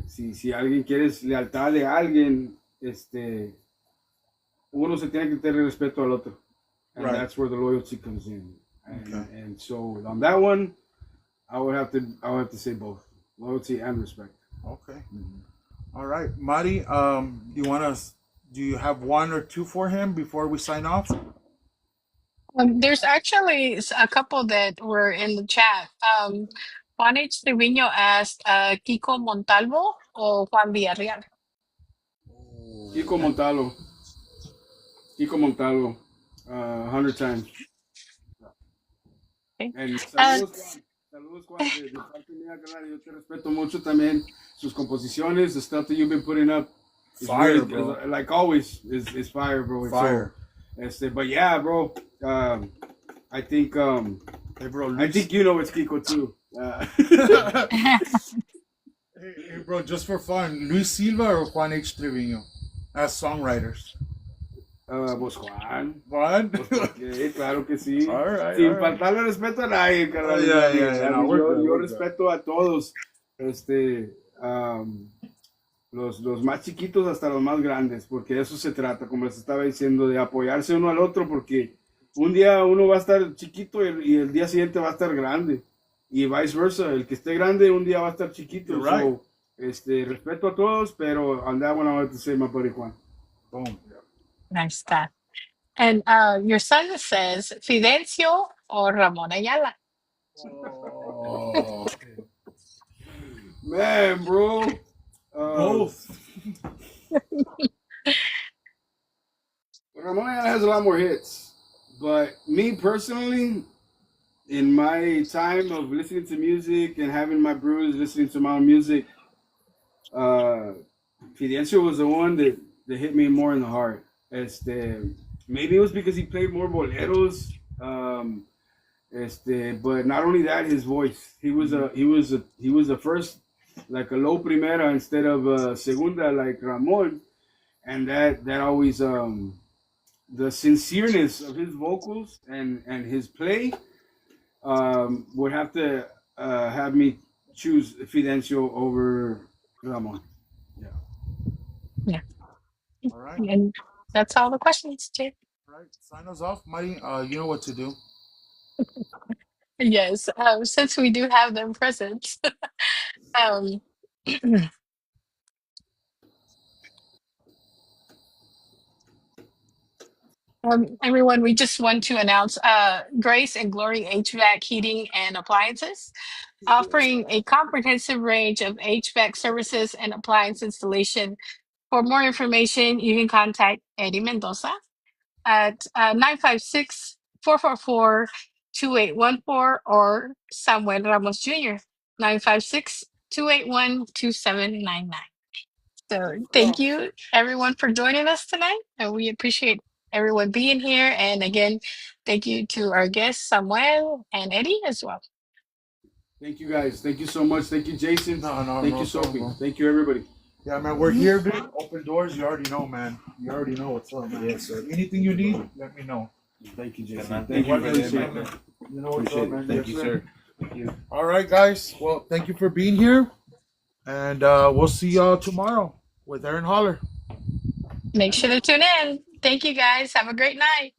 Speaker 5: Si alguien quiere lealtad de alguien, uno se tiene que tener respeto al otro, and
Speaker 3: Right.
Speaker 5: that's where the loyalty comes in. And,
Speaker 3: Okay.
Speaker 5: and so on that one, I would have to say both loyalty and respect.
Speaker 3: Okay. All right, Mari. Do you have one or two for him before we sign off?
Speaker 4: There's actually a couple that were in the chat. Juan H. Trevino asked, Kiko Montalvo or Juan Villarreal?
Speaker 5: Kiko Montalvo. Kiko Montalvo. 100 times. And
Speaker 4: Uh,
Speaker 5: saludos, Juan, de parte mía, carnal, yo te respeto mucho también. Sus composiciones, the stuff that you've been putting up, is
Speaker 3: Fire,
Speaker 5: really,
Speaker 3: bro.
Speaker 5: like always, is fire, bro.
Speaker 3: Fire.
Speaker 5: So, but yeah, bro, I think,
Speaker 3: Hey, bro,
Speaker 5: I think you know it's Kiko too.
Speaker 3: Hey, bro, just for fun, Luis Silva or Juan H. Trevino as songwriters?
Speaker 5: Pues Juan.
Speaker 3: Juan?
Speaker 5: Pues porque, claro que sí.
Speaker 3: All right,
Speaker 5: Sin
Speaker 3: all right.
Speaker 5: faltarle respeto a nadie, carnal.
Speaker 3: Yeah, no, we're good,
Speaker 5: Yo
Speaker 3: we're
Speaker 5: respeto a todos. Los más chiquitos hasta los más grandes, porque de eso se trata, como les estaba diciendo, de apoyarse uno al otro, porque un día uno va a estar chiquito y el día siguiente va a estar grande, y viceversa, el que esté grande un día va a estar chiquito.
Speaker 3: You're right.
Speaker 5: So, respeto a todos, pero on that one I want to say my buddy Juan.
Speaker 3: Boom.
Speaker 4: nice stuff. And your son says Fidencio or Ramon Ayala.
Speaker 3: Oh.
Speaker 5: Man, bro.
Speaker 3: Both.
Speaker 5: Ramon has a lot more hits, but me personally, in my time of listening to music and having my brews, listening to my own music, Fidencio was the one that hit me more in the heart. Maybe it was because he played more boleros, but not only that, his voice. He was a first, like a low primera instead of a segunda like Ramon, and that always the sincereness of his vocals and his play would have to have me choose Fidencio over Ramon.
Speaker 4: Yeah.
Speaker 3: All right.
Speaker 4: And that's all the questions, Jay.
Speaker 3: All right. Sign us off, Marty. You know what to do.
Speaker 4: Yes. Since we do have them present. um, everyone, we just want to announce Grace and Glory HVAC Heating and Appliances, offering a comprehensive range of HVAC services and appliance installation. For more information, you can contact Eddie Mendoza at 956 or Samuel Ramos Jr., 956-281-2799. So thank you everyone for joining us tonight. And we appreciate everyone being here. And again, thank you to our guests, Samuel and Eddie as well.
Speaker 5: Thank you guys. Thank you so much. Thank you, Jason. Thank you, Sophie.
Speaker 3: problem.
Speaker 5: Thank you, everybody.
Speaker 3: Yeah, man, we're here, dude. Open doors. You already know, man. You already know what's up, man.
Speaker 7: Yes, sir.
Speaker 3: Anything you need, let me know.
Speaker 5: Thank you, Jason.
Speaker 7: Thank
Speaker 5: Thank
Speaker 7: you
Speaker 5: you,
Speaker 7: for
Speaker 5: appreciate
Speaker 7: that,
Speaker 5: it.
Speaker 7: man.
Speaker 3: You know what's
Speaker 7: Appreciate
Speaker 3: up, man.
Speaker 7: it. Thank
Speaker 3: Yes,
Speaker 7: you, sir. Thank you.
Speaker 3: All right, guys. Well, thank you for being here. And we'll see y'all tomorrow with Aaron Holler.
Speaker 4: Make sure to tune in. Thank you guys. Have a great night.